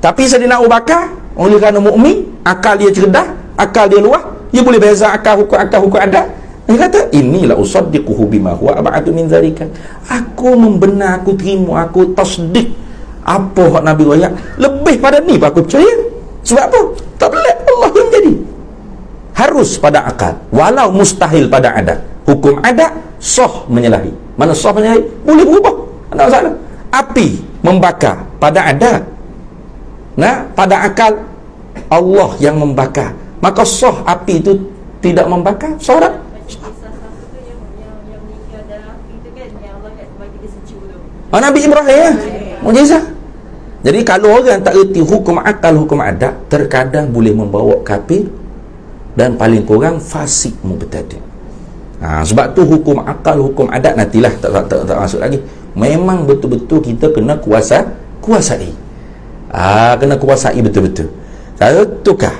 Tapi Sayyidina Abu Bakar, oleh kerana mukmin, akal dia cerdas, akal dia luas, dia boleh beza akal hukum adat. Dia kata, inilah usaddiquhu bima huwa ab'adu min zalika. Aku membenar, aku terima, aku tasdik apa hak Nabi royak, lebih pada ni aku percaya. Sebab apa? Tak boleh, Allah yang jadi. Harus pada akal, walau mustahil pada adat. Hukum adat sah menyalahi. Mana sah menyalahi? Boleh berubah, tak masalah. Api membakar pada adat, pada akal Allah yang membakar, maka sah api itu tidak membakar. Sorak Nabi Ibrahim mukjizat. Jadi kalau orang tak reti hukum akal, hukum adat, terkadang boleh membawa kafir dan paling kurang fasik mubtadi'. Sebab tu hukum akal, hukum adat nantilah tak masuk lagi. Memang betul-betul kita kena kuasai. Kena kuasai betul-betul. Kalau tukar,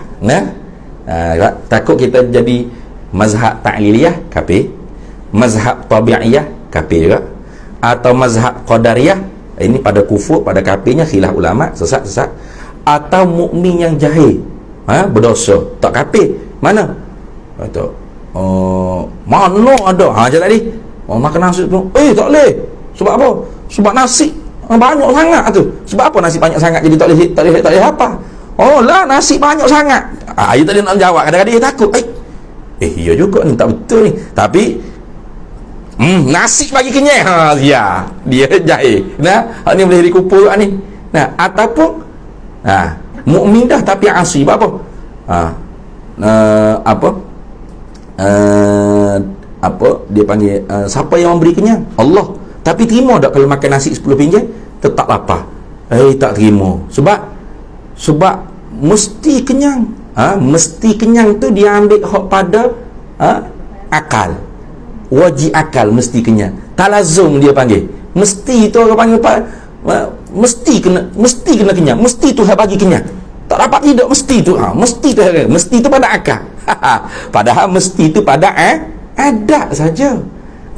takut kita jadi mazhab ta'liliyah kafir, mazhab tabi'iyah kafir juga, atau mazhab qadariyah, ini pada kufur, pada kafirnya khilaf ulama, sesat, atau mukmin yang jahil, berdosa, tak kafir. Mana? Kata, mana ada? Macam tadi, makan nasi tu, tak boleh. Sebab apa? Sebab nasi banyak sangat tu. Sebab apa nasi banyak sangat jadi tak boleh apa? Nasi banyak sangat. Dia tak boleh nak jawab. Kadang-kadang dia takut. Ya juga ni, tak betul ni. Tapi nasi bagi kenyang. Dia jahil. Hak ni boleh dikupul ni. Ataupun mukmin dah tapi asi. Apa? Apa dia panggil, siapa yang memberi kenyang? Allah. Tapi terima tak kalau makan nasi 10 pinggan tetap lapar? Tak terima. Sebab mesti kenyang. Mesti kenyang tu dia ambil hak pada akal. Wajib akal mesti kenyang. Talazum dia panggil. Mesti tu orang panggil mesti kena kenyang. Mesti Tuhan bagi kenyang. Tak dapat tidak mesti tu. Mesti tu pada akal. Padahal mesti tu pada adat saja.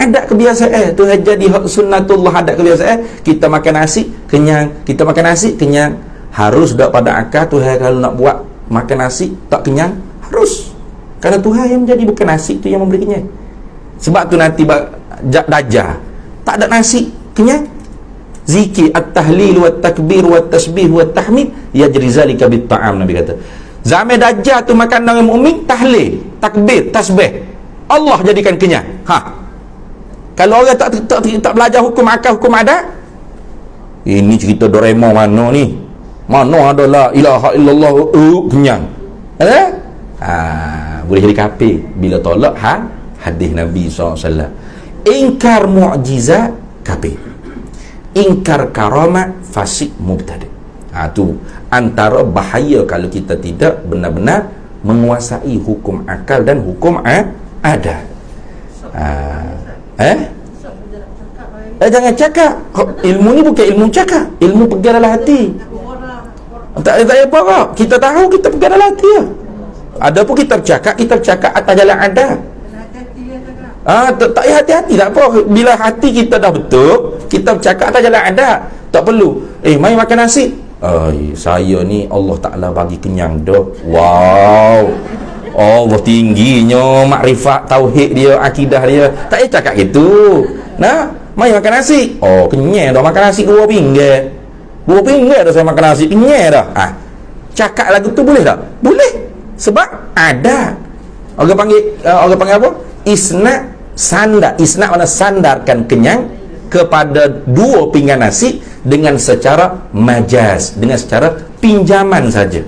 Adat kebiasaan. Tuhan jadi hak sunnatullah, adat kebiasaan. Kita makan nasi kenyang, kita makan nasi kenyang. Harus tak pada akal Tuhan kalau nak buat makan nasi tak kenyang, harus. Kerana Tuhan yang menjadi, bukan nasi tu yang memberi kenyang. Sebab tu nanti Dajjal tak ada nasi kenyang. Zikir at-tahlil wa takbir wa tasbih wa tahmid yajri zalika bit ta'am, Nabi kata. Zaman Dajjal tu makan orang mukmin, tahlil, takbir, tasbih, Allah jadikan kenyang. Kalau orang tak belajar hukum akal, hukum adat, ini cerita Doraemon mana ni? Mana ada la ilaha illallah kenyang. Boleh jadi kafir bila tolak hadis Nabi SAW. Ingkar mu'jizat, kafir. Ingkar karamat, fasik, mubtadi'. Tu antara bahaya kalau kita tidak benar-benar menguasai hukum akal dan hukum adat. Jangan cakap. Ilmu ni bukan ilmu cakap, ilmu pegang dalam hati. Tak payah apa. Kita tahu, kita pegang dalam hati lah. Ada pun kita bercakap atas jalan adat. Tak payah hati-hati, tak apa. Bila hati kita dah betul, kita bercakap atas jalan adat. Tak perlu mari makan nasi. Saya ni Allah Ta'ala bagi kenyang dah. Wow, Allah tingginya makrifat tauhid dia, akidah dia. Tak payah cakap gitu. Mari makan nasi. Kenyang dah makan nasi 2 pinggir. 2 pinggir dah saya makan nasi, kenyang dah. Cakap lagu tu boleh tak? Boleh. Sebab ada. Orang panggil apa? Isnad sandar. Isnad mana sandarkan kenyang kepada 2 pinggan nasi dengan secara majaz, dengan secara pinjaman saja.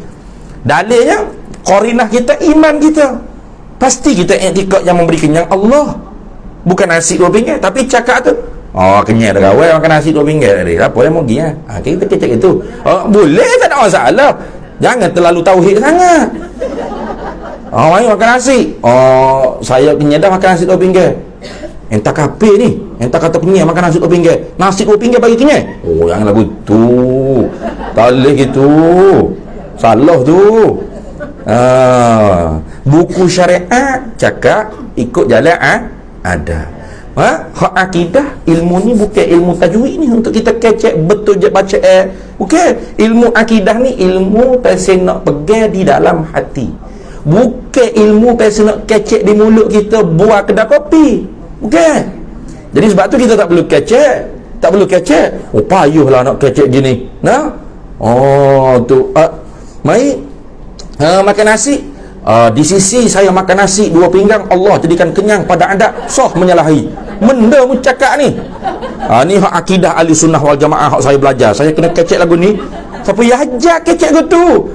Dalilnya qarinah kita, iman kita. Pasti kita i'tiqad yang memberi kenyang Allah, bukan nasi 2 pinggan. Tapi cakap tu kenyang dah kawai makan nasi 2 pinggan tadi. Apa yang mau pergi kita kecek itu. Boleh, tak ada masalah. Jangan terlalu tauhid sangat. Mari makan nasi. Saya kenyang dah makan nasi 2 pinggan. Entah kafir ni, entah kata kenyang makan nasi 2 pinggan. Nasi 2 pinggan bagi kenyang. Janganlah begitu. Tak boleh gitu. Salah tu. Buku syariat cakap ikut jalan ada. Hak akidah, ilmu ni bukan ilmu tajwid ni untuk kita kecek betul je baca bukan. Ilmu akidah ni ilmu pasal nak pegang di dalam hati, bukan ilmu pasal nak kecek di mulut kita buat kedai kopi, bukan. Jadi sebab tu kita tak perlu kecek. Payuhlah nak kecek gini. Mari makan nasi. Di sisi saya makan nasi 2 pinggang, Allah jadikan kenyang pada anda, sah menyalahi. Benda mu cakap ni. Ni hak akidah ahli sunnah wal jamaah hak saya belajar. Saya kena kecek lagu ni. Siapa yang ajar kecek tu?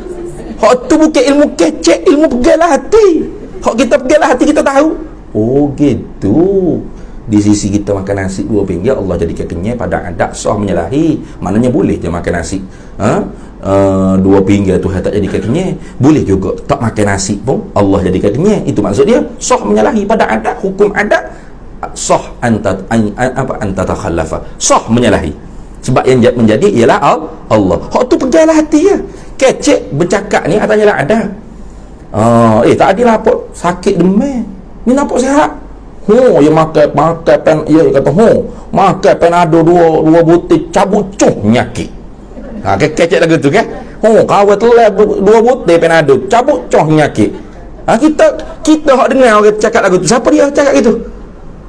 Hak tu bukan ilmu kecek, ilmu pegalah hati. Hak kita pegalah hati, kita tahu. Gitu. Di sisi kita makan nasi 2 pinggang, Allah jadikan kenyang pada anda, sah menyalahi. Maknanya boleh je makan nasi 2 pinggang Tuhan tak jadikan kenyang. Boleh juga tak makan nasi pun Allah jadikan kenyang. Itu maksud dia sah menyalahi pada adat, hukum adat. Sah anta takhallafa, sah menyalahi. Sebab yang menjadi ialah Allah. Hak tu peganglah hati ya. Kecek bercakap ni atas jalan adat. Tadi nampak sakit demam, ni nampak sihat. Yang makan pen, dia kata makan penado 2 butir cabut cuh nyakit. Kecek lagu tu kan. Kawan telah 2 butir penado cabut cuh nyakit. Kita hak dengar orang cakap lagu tu. Siapa dia cakap gitu?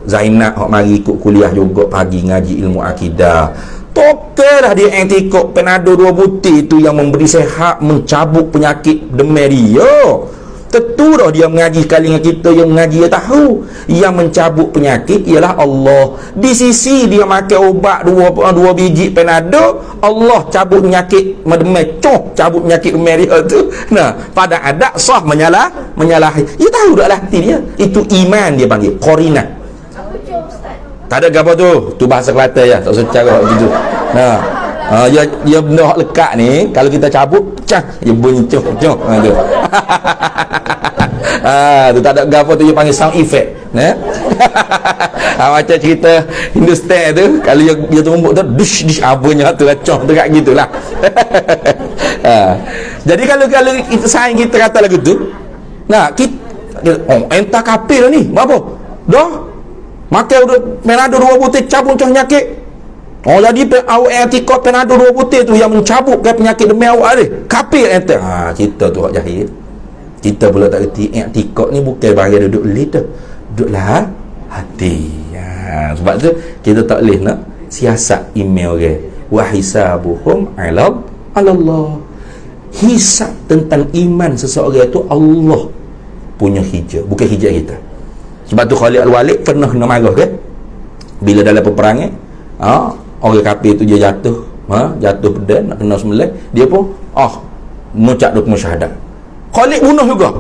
Zainab hak mari ikut kuliah juga pagi ngaji ilmu akidah. Tokelah dia i'tiqad penado 2 butir tu yang memberi sihat, mencabut penyakit demam dia. Tentu dah dia mengaji sekali dengan kita, yang mengaji dia tahu yang mencabut penyakit ialah Allah. Di sisi dia makan ubat 2 biji penado, Allah cabut penyakit demam, cabut penyakit demam dia tu. Pada adat sah menyalahi. Dia tahu dah hati dia. Itu iman dia panggil qarinah. Tak ada apa tu bahasa Kelantan ya, tak usah cara begitu. Dia benda hak lekat ni, kalau kita cabut cah dia bunyi tu. Tu tak ada apa tu, dia panggil sound effect. Macam cerita Hindustan tu, kalau dia tumbuk tu dish abunnya tu acoh tu kat gitulah. Jadi kalau saing kita kata lagu tu, entah kafir ni, apa? Dah makan penado 2 butir cabut cah nyakit. Jadi awak i'tiqad penado 2 butir tu yang mencabut penyakit demam awak ni. Kafir ente. Kita tu hak jahil. Kita pula tak reti i'tiqad ni bukan bagi duduk lidah. Duduklah hati. Sebab tu kita tak boleh nak siasat email orang. Wa hisabuhum 'ala Allah. Hisab tentang iman seseorang itu Allah punya hijab, bukan hijab kita. Sebab tu Khalid Al-Walid pernah kena marah kan, bila dalam peperangan orang kafir tu dia jatuh pedang nak kena sembelih, dia pun mengucap dua syahadat. Khalid bunuh juga.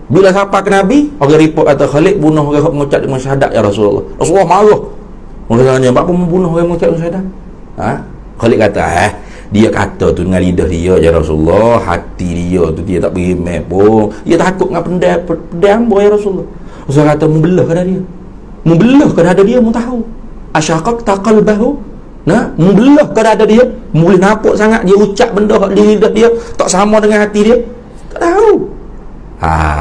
Bila sampai ke Nabi, orang report kata Khalid bunuh orang mengucap dua syahadat ya Rasulullah. Rasulullah marah. Orang tanya, "Apa membunuh orang mengucap dua syahadat?" Khalid kata, dia kata tu dengan lidah dia ya Rasulullah, hati dia tu dia tak berimeh pun. Dia takut dengan pedang ya Rasulullah. Rasulullah kata, "Membelah ke dia? Membelah ke dada dia, mu tahu. Asyaqaq taqalbahu." Membelah ke dada dia, boleh nampak sangat dia ucap benda di lidah dia tak sama dengan hati dia. Tak tahu.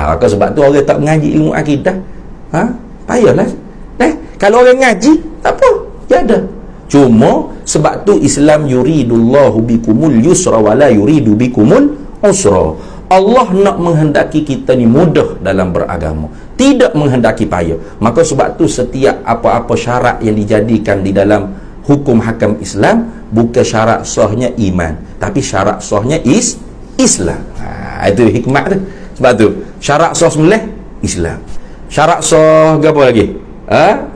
Maka sebab tu orang tak mengaji ilmu akidah. Payahlah. Kalau orang ngaji, tak apa. Dia ada. Cuma sebab tu Islam yuridullahu bikumul yusra wala yuridu bikumul usra. Allah nak menghendaki kita ni mudah dalam beragama, tidak menghendaki payah. Maka sebab tu setiap apa-apa syarat yang dijadikan di dalam hukum hakam Islam bukan syarat sahnya iman, tapi syarat sahnya Islam. Itu hikmat tu. Sebab tu syarat sah sembelih Islam. Syarat sah apa lagi?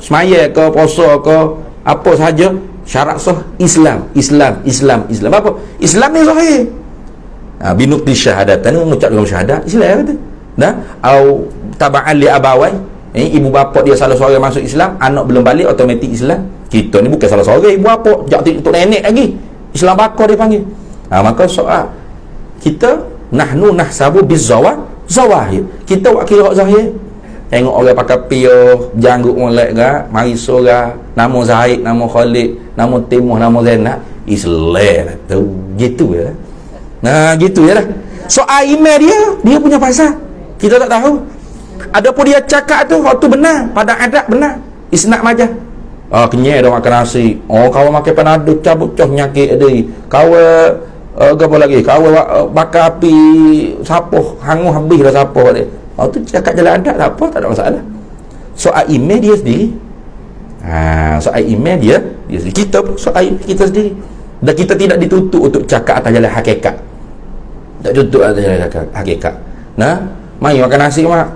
Semaya ke puasa ke apa sahaja, syarat sah Islam. Apa? Islam ni sahih. Binukti syahadatan, mengucap dengan syahadat Islam kata. Au taba'an li abawai. Ibu bapa dia salah seorang masuk Islam, anak belum balik automatik Islam. Kita ni bukan salah seorang ibu bapa, jak tok nenek lagi. Islam bakar dia panggil. Maka soal kita nahnu nahsabu bizawahir. Kita buat kira zahir. Tengok orang pakai piyah, janggut molek gak, mari surah, nama Zaid, nama Khalid, nama Timur, nama Zainab, Islam tu. Gitu ya. Gitu ya lah. Soal email dia punya pasal. Kita tak tahu. Adapun dia cakap tu waktu benar, pada adat benar. Isnad majah. Kenyai dah makan nasi. Kau makan panado cabut coh nyakit dia. Kau apa lagi? Kau bakar api sapuh, hangus habis dah sapuh dia. Tu cakap jalan adat tak apa, tak ada masalah. Soal email dia sendiri. Soal email dia sendiri. Kita pun soal kita sendiri. Dan kita tidak ditutup untuk cakap atas jalan hakikat. Tak tutup atas jalan hakikat. Mai makan nasi mak.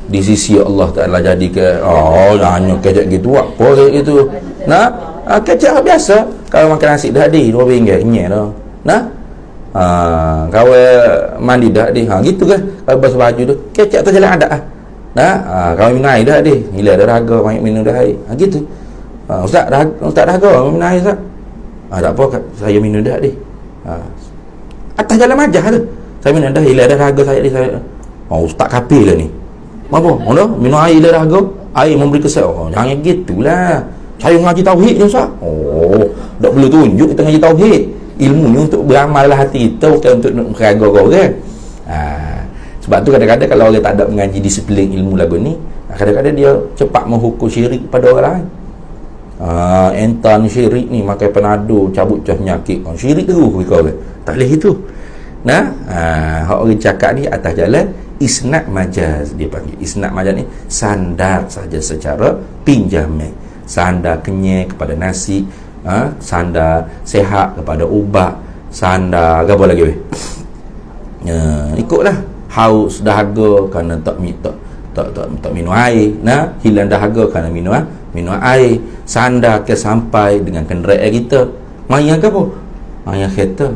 Di sisi Allah Ta'ala jadi ke hanya kecap gitu apa gitu. Kecap biasa. Kalau makan nasi dah di RM2 kenyai dah. Kau mandi dah di gitu kan. Kalau basuh baju tu kecap tu jalan adat kau minum air dah di gila dah raga banyak minum dah air gitu. Ustaz raga minum air Ustaz. Tak apa saya minum dah di atas jalan majah tu saya minum dah gila dah raga saya di saya. Ustaz kapil lah ni apa minum air dah raga air memberi kesan. Jangan gitulah, saya ngaji tauhid ni Ustaz. Tak perlu tunjuk kita ngaji tauhid. Ilmu ni untuk beramal lah hati kita, bukan untuk meraga orang. Sebab tu kadang-kadang kalau orang tak ada mengaji disiplin ilmu lagu ni, kadang-kadang dia cepat menghukum syirik pada orang lain. Entan syirik ni makan panado cabut cah nyakit, syirik terus kau orang. Tak boleh itu. Hak orang cakap ni atas jalan isnad majaz dia panggil. Isnad majaz ni sandar saja secara pinjaman. Sandar kenyai kepada nasi, sandar sehat kepada ubat, sandar apa lagi weh? Ikutlah haus dahaga kerana tak minum air, hilang dahaga kerana minum air, sandar ke sampai dengan kenderaan kita. Maya ke apa? Maya kereta.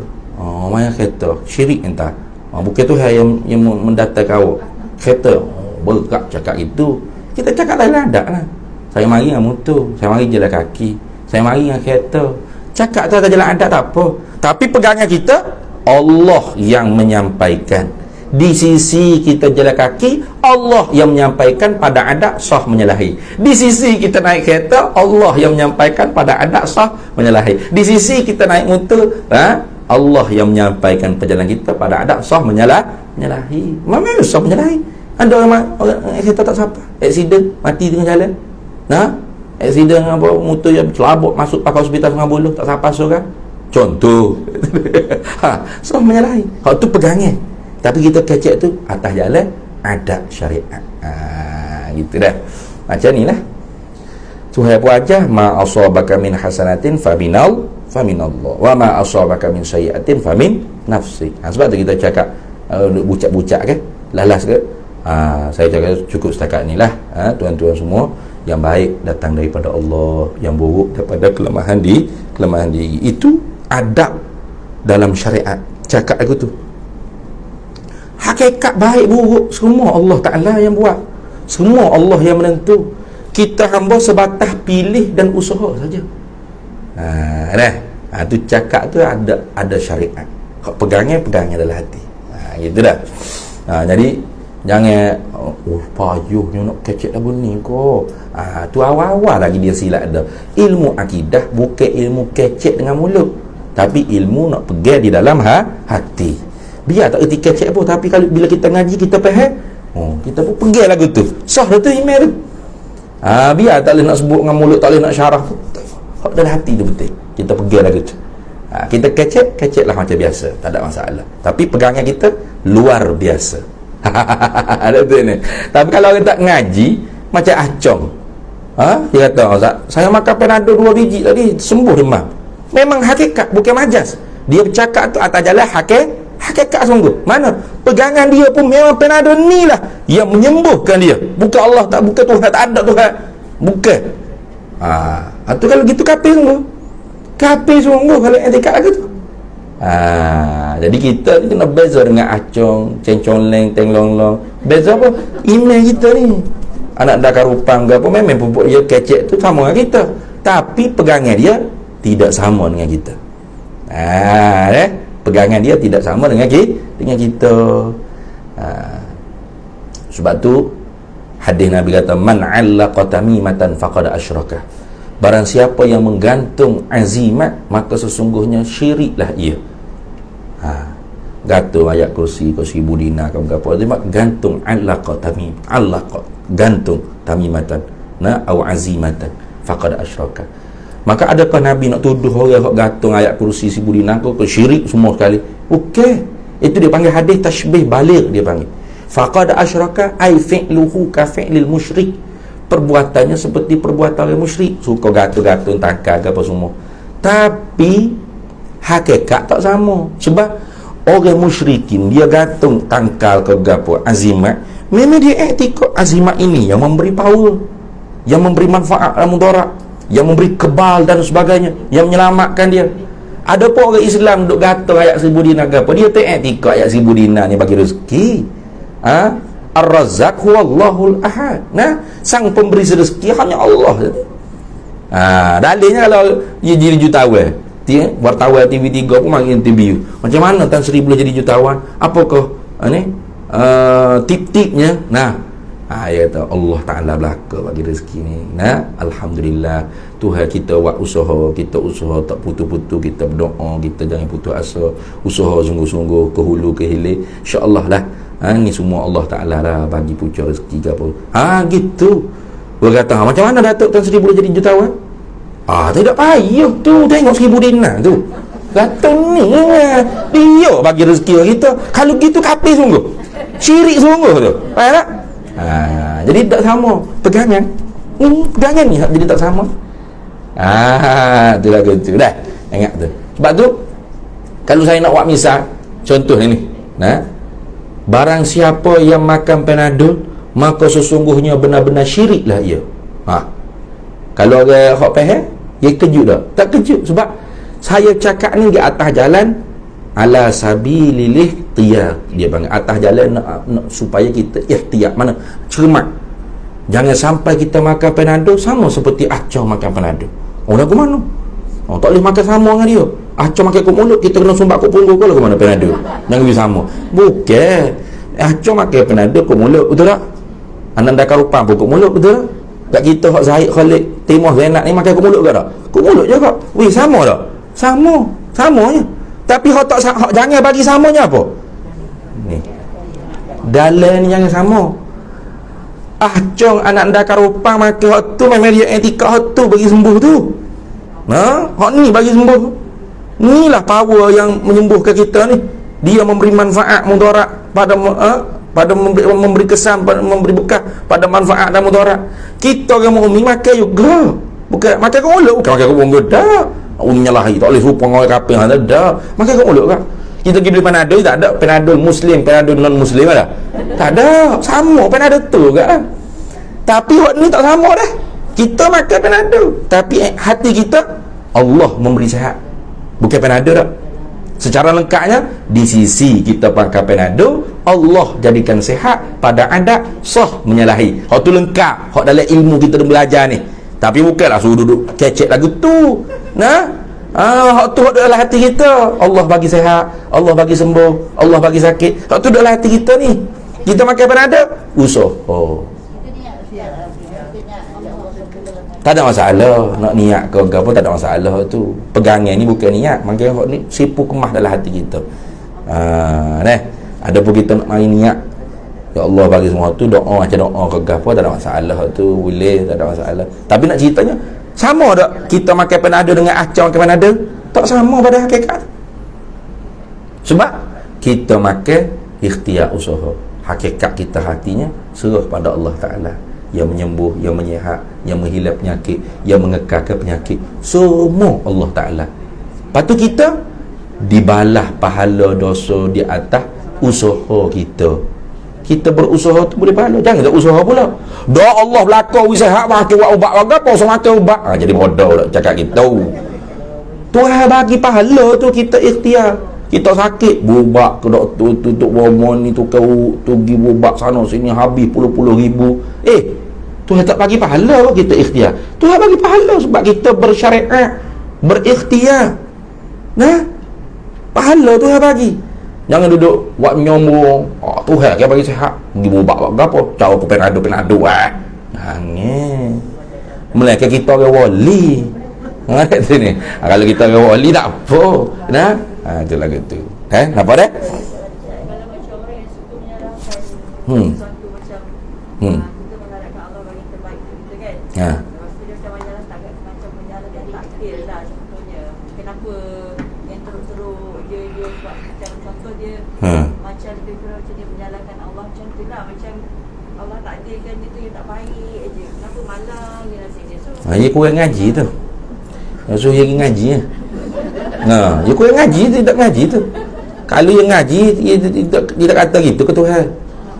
Maya kereta syirik entah. Bukan tu yang mendatang kau kereta. Berkak cakap itu. Kita cakap lain adat lah. Saya mari dengan motor, saya mari jalan kaki, saya mari dengan kereta. Cakap tu atas jalan adat tak apa. Tapi pegangan kita Allah yang menyampaikan. Di sisi kita jalan kaki, Allah yang menyampaikan pada adat sah menyalahi. Di sisi kita naik kereta, Allah yang menyampaikan pada adat sah menyalahi. Di sisi kita naik motor, Allah yang menyampaikan perjalanan kita pada adat sah menyalahi. Mana sah menyalahi? Ada orang kereta tak siapa, aksiden mati tengah jalan. Aksiden apa motor yang celabut masuk pakai hospital tengah buluh, tak siapa surah. Contoh. Sah menyalahi. Hak tu pegangan. Tapi kita kecek tu atas jalan adat syariat. Gitu dah. Macam ni lah. Tuhan pun ajar, ma asabaka min hasanatin faminallah wa ma asabaka min sayyi'atin famin nafsi. Sebab tu kita cakap bucak-bucak ke, lalas ke. Saya cakap cukup setakat ni lah. Tuan-tuan semua, yang baik datang daripada Allah, yang buruk daripada kelemahan diri. Itu adab dalam syariat. Cakap aku tu, hakikat baik buruk semua Allah Ta'ala yang buat, semua Allah yang menentu. Kita hamba sebatas pilih dan usaha saja. Tu cakap tu ada syariat. Hak pegangnya dalam hati. Gitu dah. Jadi jangan payuhnya nak kecek dah ni kau. Tu awal-awal lagi dia silap dah. Ilmu akidah bukan ilmu kecek dengan mulut, tapi ilmu nak pegang di dalam hati. Biar tak erti kecek pun, tapi kalau bila kita ngaji kita faham, kita pun pegang lagu tu. Sah dah tu email tu. Biar tak boleh nak sebut dengan mulut, tak boleh nak syarah pun. Hak dalam hati tu betul. Kita pegang lagu tu. Kita kecek lah macam biasa, tak ada masalah. Tapi pegangan kita luar biasa. Ada tu ni. Tapi kalau kita tak ngaji macam acong. Dia kata, Ustaz, saya makan Panadol 2 biji tadi sembuh demam. Memang hakikat, bukan majas. Dia bercakap tu atas jalan hakikat sungguh. Mana? Pegangan dia pun memang Panadol ni lah yang menyembuhkan dia. Bukan Allah, bukan Tuhan, tak ada Tuhan. Bukan. Tu kalau gitu kafir sungguh. Kafir sungguh kalau etikat lagu tu. Jadi kita ni kena beza dengan acong, cencong-leng, tenglong-long. Beza apa? Email kita ni. Anak dakar rupang ke apa, memang pupuk dia kecek tu sama dengan kita. Tapi pegangan dia tidak sama dengan kita. Pegangan dia tidak sama dengan kita. Sebab tu hadis Nabi kata, man 'allaqa tamimatan faqad asyraka. Barang siapa yang menggantung azimat, maka sesungguhnya syiriklah ia. Gantung ayat kursi budina apa azimat, gantung 'allaqa tamim, 'allaqa gantung tamimatan au azimatan faqad asyraka. Maka adakah Nabi nak tuduh orang yang gantung ayat kursi si budina ke syirik semua sekali? Okey, itu dia panggil hadis tashbih baligh, dia panggil faqad asyraka ay fi'luhu ka fi'lil musyrik. Perbuatannya seperti perbuatan orang musyrik, suka gatung-gatung tangkal ke apa semua. Tapi hakikat tak sama. Sebab orang musyrikin dia gantung tangkal ke gapo azimat, memang dia iktikad azimat ini yang memberi power, yang memberi manfaat dan mudarat, yang memberi kebal dan sebagainya, yang menyelamatkan dia. Ada pun orang Islam duk gantung ayat 1000 dinar ke apa, dia tak iktikad ayat 1000 dinar ni bagi rezeki. Ar-Razzaq huwallahul ahad. Sang pemberi rezeki hanya Allah saja. Dalilnya kalau dia jadi jutawan, wartawan TV3 pun makin interview. Macam mana Tan Sri boleh jadi jutawan? Apakah tip-tipnya? Dia kata Allah Ta'ala belaka bagi rezeki ni. Alhamdulillah, Tuhan kita buat usaha, tak putus-putus, kita berdoa, kita jangan putus asa, usaha sungguh-sungguh ke hulu ke hilir, insya-Allah lah. Ni semua Allah Ta'ala lah bagi pucuk rezeki ke apa. Gitu. Dia kata, macam mana Datuk Tan Sri boleh jadi jutawan? Tidak payah tu, tengok 1000 dinar tu. Datuk ni dia bagi rezeki kita. Kalau gitu kafir sungguh, syirik sungguh tu. Faham tak? Jadi tak sama pegangan. Pegangan ni jadi tak sama. Tu lah gitu dah. Ingat tu. Sebab tu kalau saya nak buat misal, contoh ni. Barang siapa yang makan Panadol, maka sesungguhnya benar-benar syiriklah ia. Kalau orang hak faham, dia kejut tak? Tak kejut. Sebab saya cakap ni di atas jalan ala sabilil ihtiyar. Dia panggil atas jalan nak supaya kita ihtiyar. Mana? Cermat. Jangan sampai kita makan Panadol sama seperti acau makan Panadol. Dah ke mana? Tak boleh makan sama dengan dia. Acau makan kat mulut, kita kena sumbat kat punggung ke mana Panadol. Jangan pergi sama. Bukan. Acau makan Panadol kat mulut, betul tak? Anak dakar rupang pun kat mulut, betul tak? Tak kita hak Zahid Khalid Timah Zainab ni makan kat mulut ke tak? Kat mulut je kak. Sama tak? Samanya. Tapi hak tak hak jangan bagi samanya apa? Ni. Dalam ni jangan sama. Acong anak dakar rupang makan hak tu memang dia etika hak tu bagi sembuh tu. Hak ni bagi sembuh. Inilah power yang menyembuhkan kita ni. Dia memberi manfaat mudarat pada pada memberi kesan, pada memberi bekah, pada manfaat dan mudarat. Kita orang mukmin makan juga. Bukan makan ke mulut, bukan makan ke mulut dah. Menyalahi tak boleh serupa dengan orang kafir ada dah. Makan ke mulut kan. Kita pergi beli Panadol tak ada Panadol muslim, Panadol non muslim ada. Tak ada, sama Panadol tu kan. Tapi waktu ni tak sama dah. Kita makan Panadol, tapi hati kita Allah memberi sihat. Bukan Panadol tak. Secara lengkapnya di sisi kita pakai Panadol, Allah jadikan sihat, pada adat sah menyalahi. Hak tu lengkap, hak dalam ilmu kita dah belajar ni. Tapi bukanlah suruh duduk kecek lagu tu. Nah, hak tu hak dalam hati kita. Allah bagi sihat, Allah bagi sembuh, Allah bagi sakit. Hak tu dalam hati kita ni. Kita makan Panadol, usaha. Oh. Tak ada masalah nak niat ke apa, tak ada masalah tu. Pegangan ni bukan niat, maka hak ni sipu kemah dalam hati kita. Ada pun kita nak main niat, ya Allah bagi semua tu, doa macam doa ke apa, tak ada masalah tu, boleh, tak ada masalah. Tapi nak ceritanya sama tak kita makan Panadol dengan acau makan Panadol? Tak sama pada hakikat. Sebab kita makan ikhtiar usaha. Hakikat kita hatinya serah pada Allah Ta'ala, yang menyembuh, yang menyihat, yang menghilap penyakit, yang mengekalkan penyakit, semua Allah Ta'ala. Lepas tu kita dibalas pahala dosa di atas usaha kita. Kita berusaha tu boleh pahala. Jangan tak usaha pula. Doa Allah belakang sihat makan buat ubat warga apa usah makan ubat. Jadi bodoh tak cakap kita. Tuhan bagi pahala tu kita ikhtiar. Kita sakit berubat ke doktor, tutup hormon ni, tukar pergi berubat sana sini habis puluh-puluh ribu. Tuhan tak bagi pahala, kita ikhtiar. Tuhan bagi pahala sebab kita bersyariat, berikhtiar. Nah, pahala Tuhan bagi. Jangan duduk buat menyombong. Tuhan kan bagi sihat, pergi berubat buat apa? Cara aku Panadol Jangan. Melainkan kita orang wali. Kat sini. Kalau kita orang wali tak apa. Nah, itulah gitu. Nampak dah? Kalau macam orang yang suka menyalahkan sesuatu macam kita mengharapkan Allah bagi terbaik untuk kita kan. Lepas tu dia macam macam menyalahkan takdir lah contohnya. Kenapa yang teruk-teruk dia buat macam contoh dia macam lebih kurang macam dia menyalahkan Allah macam tu lah. Macam Allah takdirkan dia tu yang tak baik aje. Kenapa malang dia nasib dia. So dia kurang ngaji tu. Suruh dia ngaji ya. Dia kurang ngaji tu, tak ngaji tu. Kalau yang ngaji dia tak kata gitu ke Tuhan.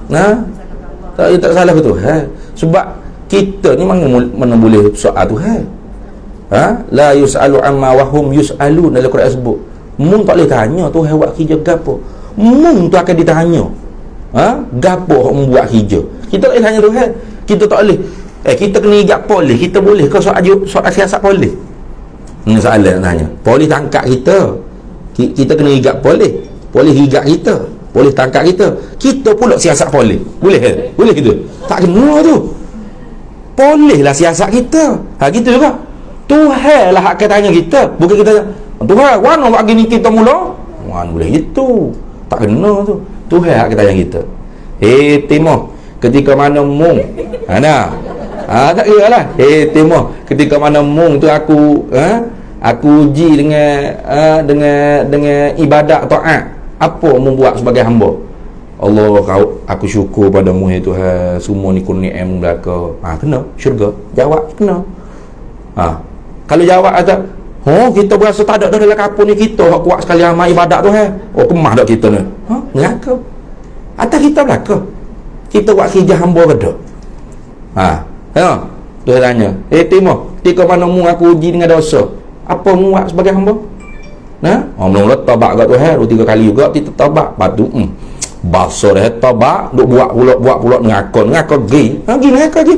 Dia tak salah ke Tuhan. Sebab kita ni mana boleh soal Tuhan. La yus'alu amma wa hum yus'alun, dalam Quran sebut. Mung tak boleh tanya Tuhan buat kerja gapo. Mung tu akan ditanya. Gapo hok membuat kerja. Kita tak boleh tanya Tuhan. Kita tak boleh. Kita kena ingat polis. Kita boleh ke soal siasat polis? Soalan nak tanya. Polis tangkap kita. Kita kena ingat polis. Polis ingat kita. Polis tangkap kita. Kita pula siasat polis. Boleh ke? Boleh gitu? Tak kena tu. Polis lah siasat kita. Gitu juga. Tuhan lah akan tanya kita. Bukan kita Tuhan, mana bagi ni kita mula? Mana boleh gitu. Tak kena tu. Tuhan akan tanya kita. Timah, ketika mana mung? Tak kira lah. Timah, ketika mana mung tu aku uji dengan ibadat taat. Apa membuat sebagai hamba? Allah, aku syukur padamu ya Tuhan, semua ni kurniamu belaka. Kena syurga. Jawab kena. Kalau jawab ada, kita berasa tak ada dah dalam kapur ni, kita hak kuat sekali amal ibadat tu kemah dak kita ni. Neraka. Atas kita belaka. Kita buat kerja hamba ke dak? Tuhan tanya, Timah, ketika mana mu aku uji dengan dosa, apa mu buat sebagai hamba? Mula-mula taubat kat Tuhan 2-3 kali juga kita taubat. Patu bahasa dah taubat, duk buat pula ngakon gay. Neraka je.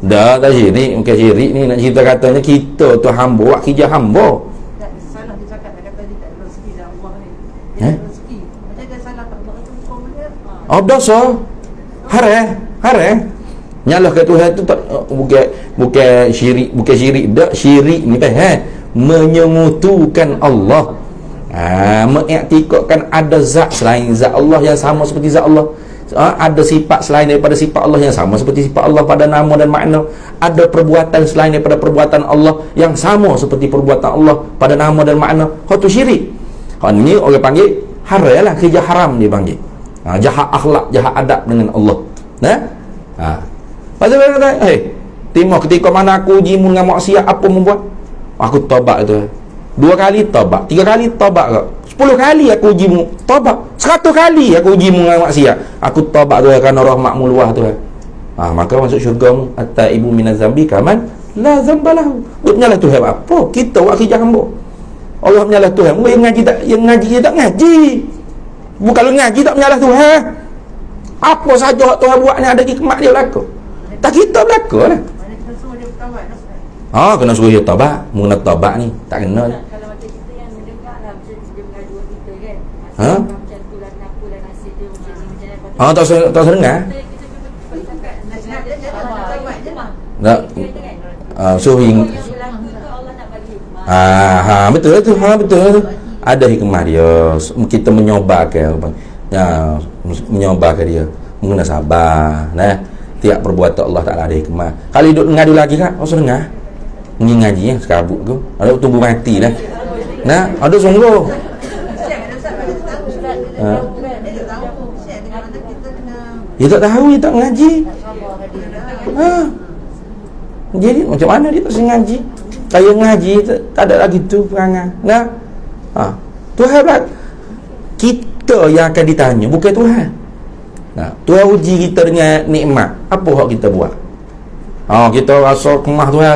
Dah syirik, mungkin syirik ni nak cerita katanya kita tu hamba buat kerja hamba. salah dia cakap kata dia tak ada rezeki dari Allah ni. Dia tak ada rezeki. Macam dia salah tak buat tu hukum dia. Dosa. Haram. Nyalah ke Tuhan tu tak bukan syirik dak. Syirik ni menyemutukan Allah. Mengiktikadkan ada zat selain zat Allah yang sama seperti zat Allah. Ada sifat selain daripada sifat Allah yang sama seperti sifat Allah pada nama dan makna. Ada perbuatan selain daripada perbuatan Allah yang sama seperti perbuatan Allah pada nama dan makna. Itu syirik. Ni orang panggil Haram lah, kerja haram dia panggil. Jahat akhlak, jahat adab dengan Allah. Nah, pasal dia kata, Timur ketika mana aku uji mu dengan maksiat, apa membuat? Aku tobat tu. 2 kali tobat, 3 kali tobat ke? 10 kali aku uji mu tobat, 100 kali aku uji mu dengan maksiat, aku tobat tu kerana rahmat-Mu luas tu. Maka masuk syurga mu. At-taibu minaz zambi kaman la zambalahu. Menyalah Tuhan apa? Kita buat kerja hamba. Allah menyalah Tuhan. Yang ngaji dia tak ngaji. Bukan lu ngaji tak menyalah Tuhan. Apa saja Tuhan buat ni ada hikmat dia berlaku. Tak kita berlaku lah. Kena suruh dia taubat. Mengenai taubat ni tak kena lah. Kalau macam kita yang mendengar lah, macam dia mengaduan kita kan, macam tu lah kenapa lah nasib dia macam ni, macam ni. Tak dengar. Tak. So betul lah tu. Betul lah tu. Ada hikmah dia. Kita menyobarkan dia mengenai sabar. Tiap perbuatan Allah Ta'ala ada hikmah. Kalau hidup ngadu lagi kan, dengar ngaji sekabut tu ada tumbuh mati dah. Ada sungguh. Dia tak tahu, dia tak ngaji. Jadi macam mana dia tak ngaji? Saya ngaji tak ada lagi tu perangai. Tuhan pula kita yang akan ditanya, bukan Tuhan. Tuhan uji kita dengan nikmat. Apa hak kita buat? Kita rasa kemah Tuhan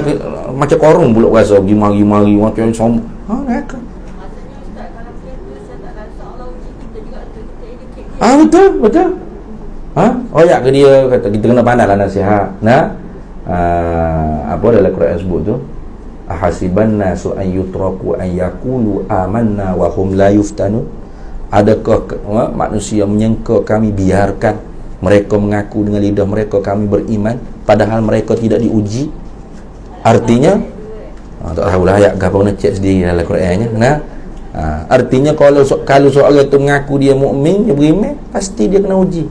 macam korun pula rasa pergi mari macam sombong. Neraka. Maksudnya Ustaz, kalau kita saya tak rasa Allah uji kita juga tu, kita educate dia. Betul. Oyak ke dia kata kita kena pandailah nasihat. Apa dalam Quran sebut tu? Ahasiban nasu an yutraku an yaqulu amanna wa hum la yuftanun. Adakah manusia menyangka kami biarkan mereka mengaku dengan lidah mereka kami beriman padahal mereka tidak diuji? Artinya tak tahulah ayat apa nak cek sendiri dalam Qurannya. Artinya kalau seorang itu mengaku dia mukmin, dia beriman, pasti dia kena uji.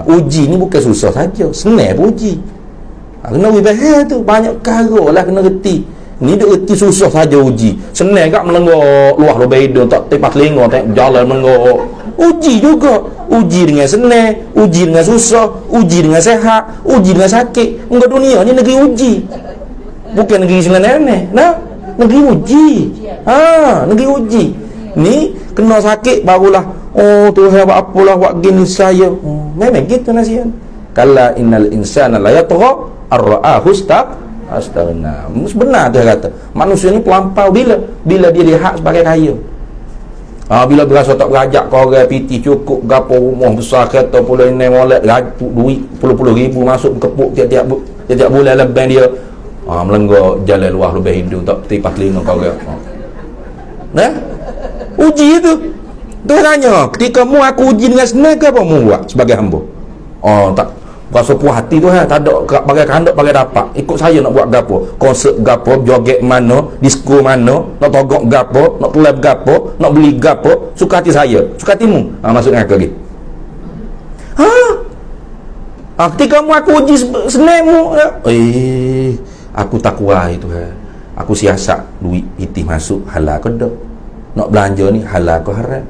Uji ni bukan susah saja, senang pun uji. Kena bahaya tu, banyak perkara lah kena reti. Ni dia reti susah saja uji. Senang kat melengok luah lebih hidung, tak tepat telinga, tak jalan melengok. Uji juga. Uji dengan senang, uji dengan susah, uji dengan sehat, uji dengan sakit. Enggak, dunia ni negeri uji. Bukan negeri senang-senang. Negeri uji. Negeri uji. Ni kena sakit barulah Tuhan buat apalah buat gini saya. Memang gitu nasihat. Kala innal insana la yatgha ar-ra'ahu astaghna. Benar dia kata. Manusia ni pelampau bila dia lihat sebagai kaya. Bila berasa tak berajak kau orang piti cukup gapo rumah besar kereta pula ini molek duit puluh ribu masuk kepuk tiap bulan lebih dia melenggak jalan luar lebih hidung tak tipas telinga kau orang. Uji itu. Dia tanya, ketika mu aku uji dengan senang ke apa mu buat sebagai hamba? Tak rasa puas hati tu tak ada bagai kehendak bagai dapat. Ikut saya nak buat gapo, konsert gapo, joget mana, disco mana, nak togok gapo, nak pelab gapo, nak beli gapo, suka hati saya, suka hatimu. Masuk neraka lagi. Ketika mu aku uji senang mu, aku takwa itu aku siasat duit itih masuk halal ke dak. Nak belanja ni halal ke haram.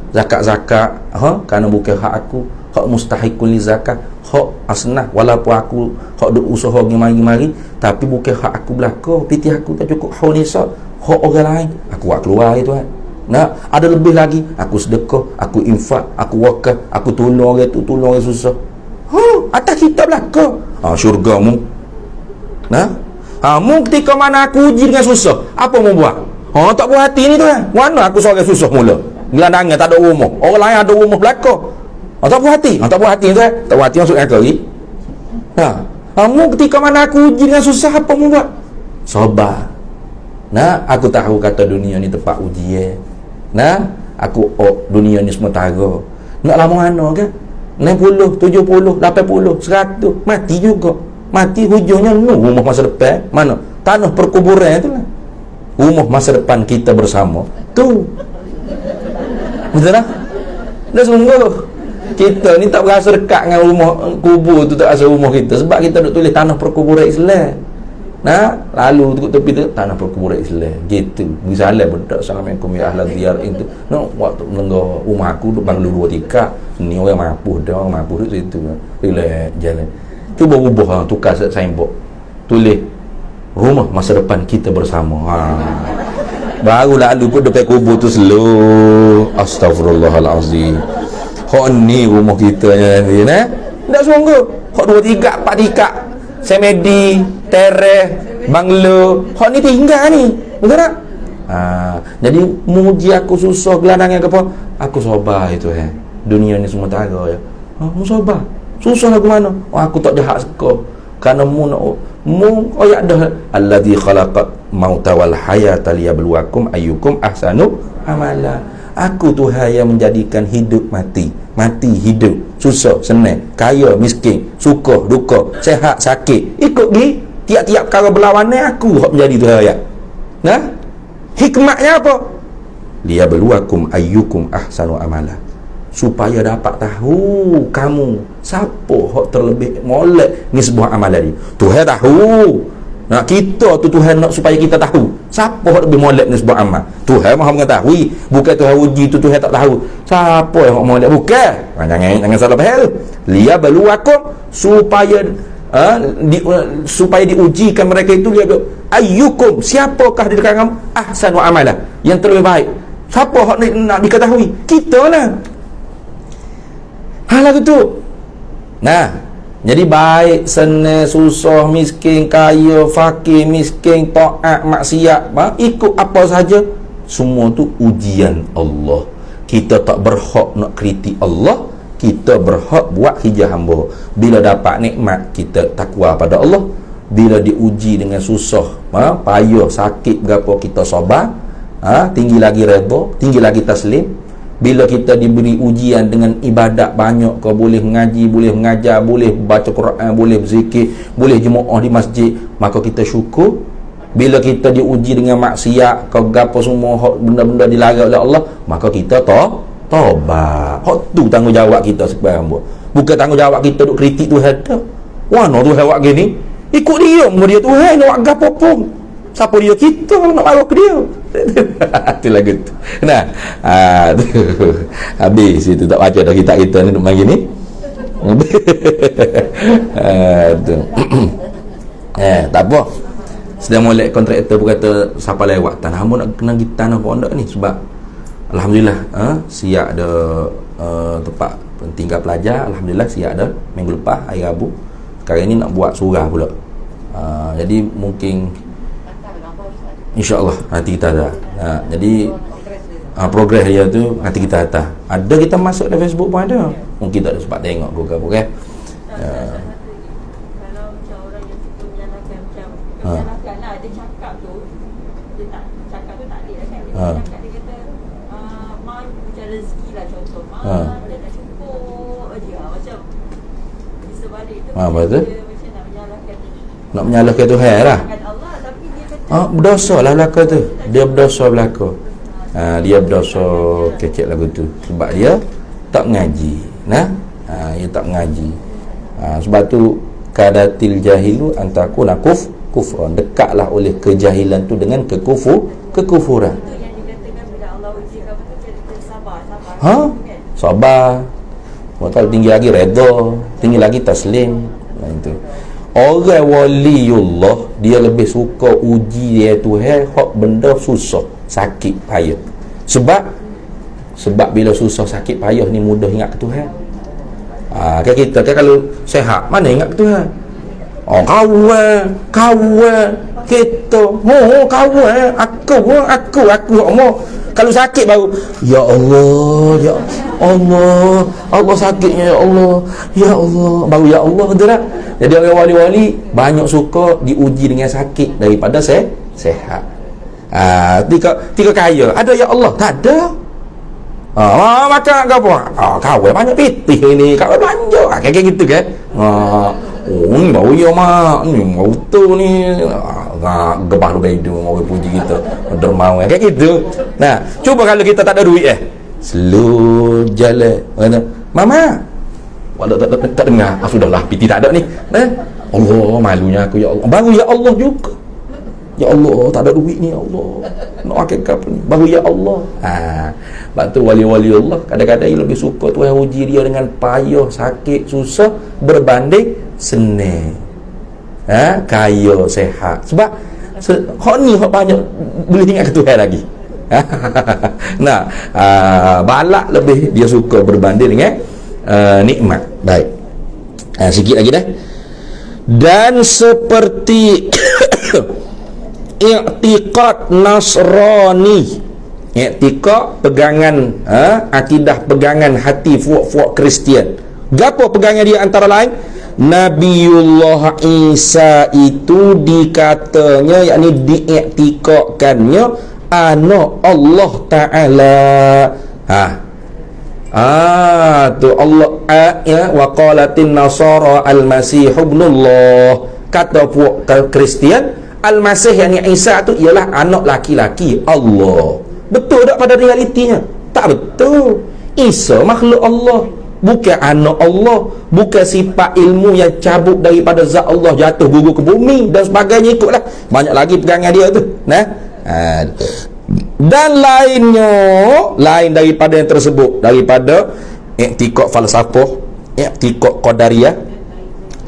Zakat kerana bukan hak aku, hak mustahikul li zakat, hak asnah walaupun aku hak duk usaha mari-mari tapi bukan hak aku belaka, piti aku tak cukup haul nisab, hak orang lain aku buat keluar itu ada lebih lagi aku sedekah, aku infak, aku wakaf, aku tolong orang tu, tolong orang susah. Atas kita belaka syurga mu. Mu ketika mana aku uji dengan susah, apa mu buat? Tak puas hati ni tu mana aku seorang susah mula, gelandangan tak ada rumah, orang lain ada rumah belaka. Tak puas hati. Tak puas hati tu tak puas hati masuk neraka lagi. Mu ketika mana aku uji dengan susah, apa mu buat? Sabar. Aku tahu kata dunia ni tempat ujian. Aku dunia ni sementara. Nak lama mana kan? 60, 70, 80, 100 mati juga. Mati hujungnya rumah masa depan. Mana? Tanah perkuburan tu lah. Rumah masa depan kita bersama tu. Betul tak? Dah sungguh kita ni tak berasa dekat dengan rumah kubur tu, tak rasa rumah kita sebab kita duk tulis tanah perkuburan Islam. Nah, lalu tu tepi tu tanah perkuburan Islam. Gitu. Misalnya bedak assalamualaikum ya ahla diyar itu. No, waktu menengah rumah aku duk banglu 2 tingkat. Ni orang mampu dah, orang mampu duk situ. Relax jalan. Tu berubah tukar signboard. Tulis rumah masa depan kita bersama. Baru lalu pun depan kubur tu slow. Astagfirullahalazim. Hak ni rumah kita ni nah. Tak sungguh. Hak 2 tingkat 4 tingkat. Semedi, teres, banglo. Hak ni tinggal ni. Betul tak? Jadi muji aku susah gelandangan ke apa? Aku sabar itu dunia ni semua tak ada ya. Mu sabar. Susah lagu mana? Aku tak jahat suka. Kerana mu ayat dah allazi khalaqa mauta wal hayata liyabluwakum ayyukum ahsanu amala. Aku Tuhan yang menjadikan hidup mati hidup, susah senang, kaya miskin, suka duka, sehat sakit, ikut gi tiap-tiap perkara berlawanan aku hak menjadi Tuhan ayat. Nah, hikmahnya apa? Liyabluwakum ayyukum ahsanu amala, supaya dapat tahu kamu siapa hak terlebih molek ni sebuah amalan ni. Tuhan tahu. Nak kita tu Tuhan nak supaya kita tahu siapa hak lebih molek ni sebuah amal. Tuhan Maha mengetahui, bukan Tuhan uji tu Tuhan tak tahu. Siapa yang hak molek bukan. Jangan salah faham. Liyabluwakum supaya supaya diujikan mereka itu dia ayyukum siapakah di kalangan kamu ahsanu amala yang terlebih baik. Siapa hak nak diketahui? Kita lah. Hal itu. Nah, jadi baik, senang, susah, miskin, kaya, fakir, miskin, taat, maksiat, ikut apa saja, semua tu ujian Allah. Kita tak berhak nak kritik Allah, kita berhak buat hijab hamba. Bila dapat nikmat, kita takwa pada Allah. Bila diuji dengan susah, payah, sakit berapa, kita sabar, tinggi lagi redha, tinggi lagi taslim. Bila kita diberi ujian dengan ibadat banyak, kau boleh mengaji, boleh mengajar, boleh baca Quran, boleh berzikir, boleh jemaah di masjid, maka kita syukur. Bila kita diuji dengan maksiat, kau gapo semua benda-benda dilarang oleh Allah, maka kita taubat. Hak tu tanggungjawab kita sebagai hamba. Bukan tanggungjawab kita duk kritik Tuhan dah. Wano Tuhan buat gini, ikut dia, dia Tuhan nak buat gapo pun. Siapa dia? Kita kalau nak marah ke dia. Itu lagu tu. Nah, tu. Habis itu tak baca dah kita ni duk main gini. Tu. Tak apa. Sedang molek kontraktor pun kata siapa lewat tanah hamba nak kena pergi tanah pondok ni sebab alhamdulillah siap ada tempat tinggal pelajar, alhamdulillah siap ada minggu lepas hari Rabu. Sekarang ni nak buat surah pula. Jadi mungkin InsyaAllah nanti kita ada. Jadi progres dia tu nanti kita atas. Ada kita masuk dalam Facebook pun ada. Mungkin tak ada sempat tengok ke apa kan. Kalau macam orang yang suka menyalahkan menyalahkan lah, dia cakap tu, dia tak cakap tu tak adil lah kan. Dia cakap, dia kata Mak macam rezeki lah contoh, dia nak cukup je macam di sebalik tu dia macam nak menyalahkan Tuhan lah. Allah, tapi dia kata Berdosa lah belaka tu. Dia berdosa belaka. Dia berdosa kecil lagu tu sebab dia tak mengaji. Dia tak mengaji. Sebab tu kadatil jahilu antakuna kufran. Dekatlah oleh kejahilan tu dengan kekufuran. itu yang dikatakan bila Allah uji kamu tu kita sabar. Sabar. Kalau tinggi lagi redha, tinggi lagi taslim. Itu. Orang waliullah dia lebih suka uji dia Tuhan hak benda susah, sakit, payah. Sebab bila susah, sakit, payah ni mudah ingat ke Tuhan. Kan kita kan kalau sehat mana ingat ke Tuhan. Kawan kita, kawan aku kalau sakit baru ya Allah Allah sakitnya ya Allah baru ya Allah, betul tak? Jadi orang wali-wali banyak suka diuji dengan sakit daripada sehat. Tiga kaya ada ya Allah, tak ada. Macam apa? Kawan banyak pitih ni, kawan banyak. Kayak gitu kan. Ni bau ya mak, ni bau tu ni. Gebah lu bedu orang puji kita. Dermawan kayak gitu. Nah, cuba kalau kita tak ada duit slow jalan. Mama. Walau tak dengar. Sudahlah, piti tak ada ni. Allah, malunya aku ya Allah. Baru ya Allah juga. Ya Allah, tak ada duit ni ya Allah. Nak akikah apa ni? Baru ya Allah. Sebab tu wali-wali Allah kadang-kadang lebih suka Tuhan uji dia dengan payah, sakit, susah berbanding senang. Kaya, sehat. Sebab hak ni hak banyak boleh ingat ke Tuhan lagi. Nah, balak lebih dia suka berbanding dengan nikmat. Baik. Sikit lagi dah. Dan seperti i'tiqad Nasrani, i'tiqad pegangan akidah pegangan hati fuak-fuak Kristian. Gapo pegangan dia antara lain? Nabiullah Isa itu dikatanya, yakni diiktikadkannya anak Allah Taala. Tu Allah wa qalatin nasara al-masih ibnullah. Kata puak Kristian, Al-Masih yang Isa tu ialah anak laki-laki Allah. Betul tak pada realitinya? Tak betul. Isa makhluk Allah, bukan anak Allah, bukan sifat ilmu yang cabut daripada zat Allah jatuh gugur ke bumi dan sebagainya. Ikutlah banyak lagi pegangan dia tu. Dan lainnya, lain daripada yang tersebut, daripada i'tiqad falsafah, i'tiqad qadariyah,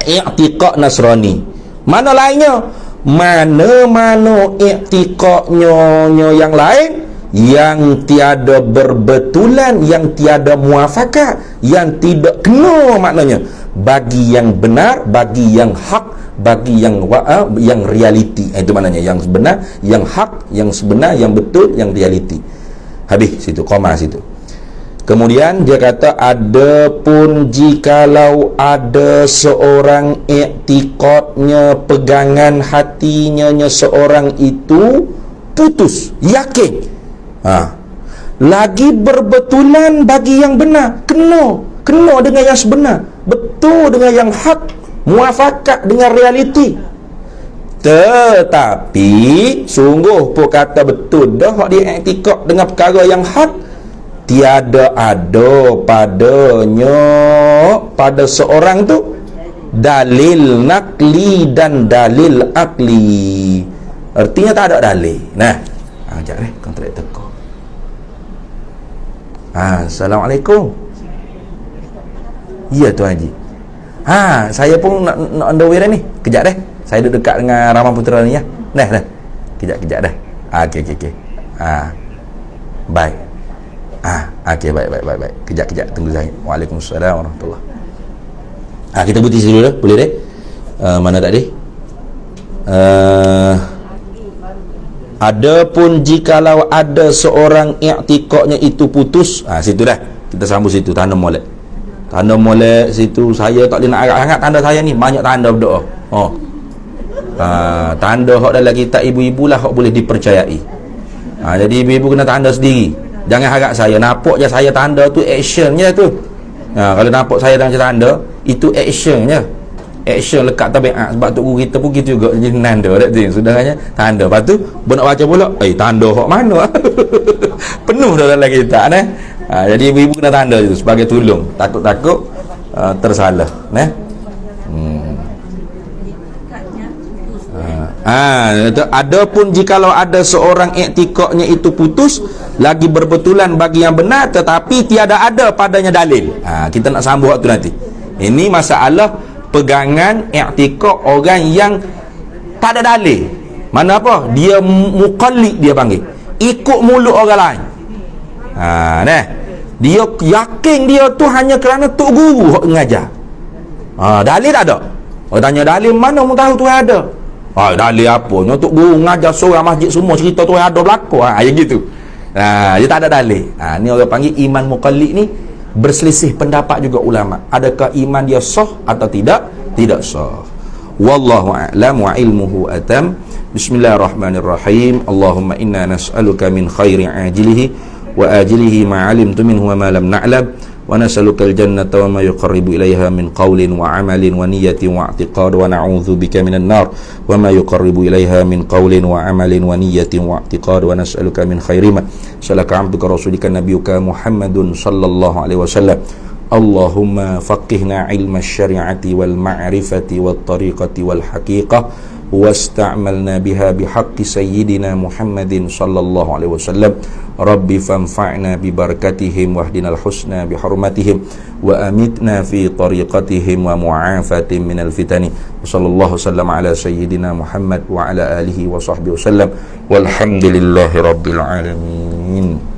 i'tiqad Nasrani. Mana lainnya? Mana-mana i'tiqadnya yang lain yang tiada berbetulan, yang tiada muafakat, yang tidak kena maknanya bagi yang benar, bagi yang hak, bagi yang realiti. Itu maknanya yang benar, yang hak, yang sebenar, yang betul, yang realiti. Habis situ, koma situ. Kemudian dia kata, adapun jikalau ada seorang i'tiqadnya, pegangan hatinya seorang itu putus, yakin, lagi berbetulan bagi yang benar, kena dengan yang sebenar, betul dengan yang hak, muafakat dengan realiti. Tetapi sungguh pun kata betul dah hak dia i'tiqad dengan perkara yang hak, tiada ada padanya, pada seorang tu, dalil nakli dan dalil akli. Artinya tak ada dalil. Nah, sekejap kontraktor kau. Assalamualaikum. Ya tu Haji. Saya pun nak underwear ni. Kejap saya duduk dekat dengan Rahman Putera ni ya. Dah. Kejap dah. Okey. Baik. Okey, baik. Kejap tunggu saya. Waalaikumsalam warahmatullahi. Kita butis dulu dah, boleh deh? Mana tadi? Adapun jikalau ada seorang i'tiqadnya itu putus, situ dah. Kita sambung situ, tanda molek situ. Saya tak boleh nak angkat tanda saya ni, banyak tanda berdoa. Tanda hak dalam kitab ibu-ibu lah hak boleh dipercayai. Jadi ibu-ibu kena tanda sendiri. Jangan harap saya nampak je saya tanda tu actionnya tu. Kalau nampak saya tanda itu actionnya. Action lekat tabiat. Sebab tu guru kita pun gitu juga jadi nanda tak tu. Sudahnya tanda. Lepas tu nak baca pula, tanda hak mana? Penuh dah dalam kitab jadi ibu-ibu kena tanda itu sebagai tolong. Takut-takut tersalah. Adapun jikalau ada seorang i'tiqadnya itu putus, lagi berbetulan bagi yang benar, tetapi tiada ada padanya dalil. Kita nak sambung waktu nanti. Ini masalah pegangan i'tiqad orang yang tak ada dalil. Mana apa? Dia muqallid, dia panggil. Ikut mulut orang lain. Dia yakin dia tu hanya kerana tok guru hak mengajar. Dalil tak ada. Orang tanya dalil mana mu tahu tu ada? Dalil apa? Tok guru mengajar seorang masjid semua cerita tu ada berlaku. Yang gitu. Dia tak ada dalil. Ni orang panggil iman muqallid ni berselisih pendapat juga ulama. Adakah iman dia sah atau tidak? Tidak sah. Wallahu a'lam wa ilmuhu atam. Bismillahirrahmanirrahim. Allahumma inna nas'aluka min khairi ajilihi wa ajilihi ma 'alimtu minhu wa ma lam na'lam, wa nas'aluka al-jannata wa ma yuqarribu ilayha min qawlin wa 'amalin wa niyyatin wa i'tiqad, wa na'udzu bika minan nar wa ma yuqarribu ilayha min qawlin wa 'amalin wa niyyatin wa i'tiqad, wa nas'aluka min khairi ma salaka 'abduka rasulika nabiyyuka Muhammadun sallallahu alaihi wasallam. Allahumma faqihna ilma syari'ati wal ma'rifati wal tariqati wal haqiqah واستعملنا بها بحق سيدنا محمد صلى الله عليه وسلم رب فانفعنا ببركتهم واهدنا الحسنى بحرمتهم وأمتنا في طريقتهم ومعافاة من الفتن وصلى الله وسلم على سيدنا محمد وعلى آله وصحبه وسلم والحمد لله رب العالمين.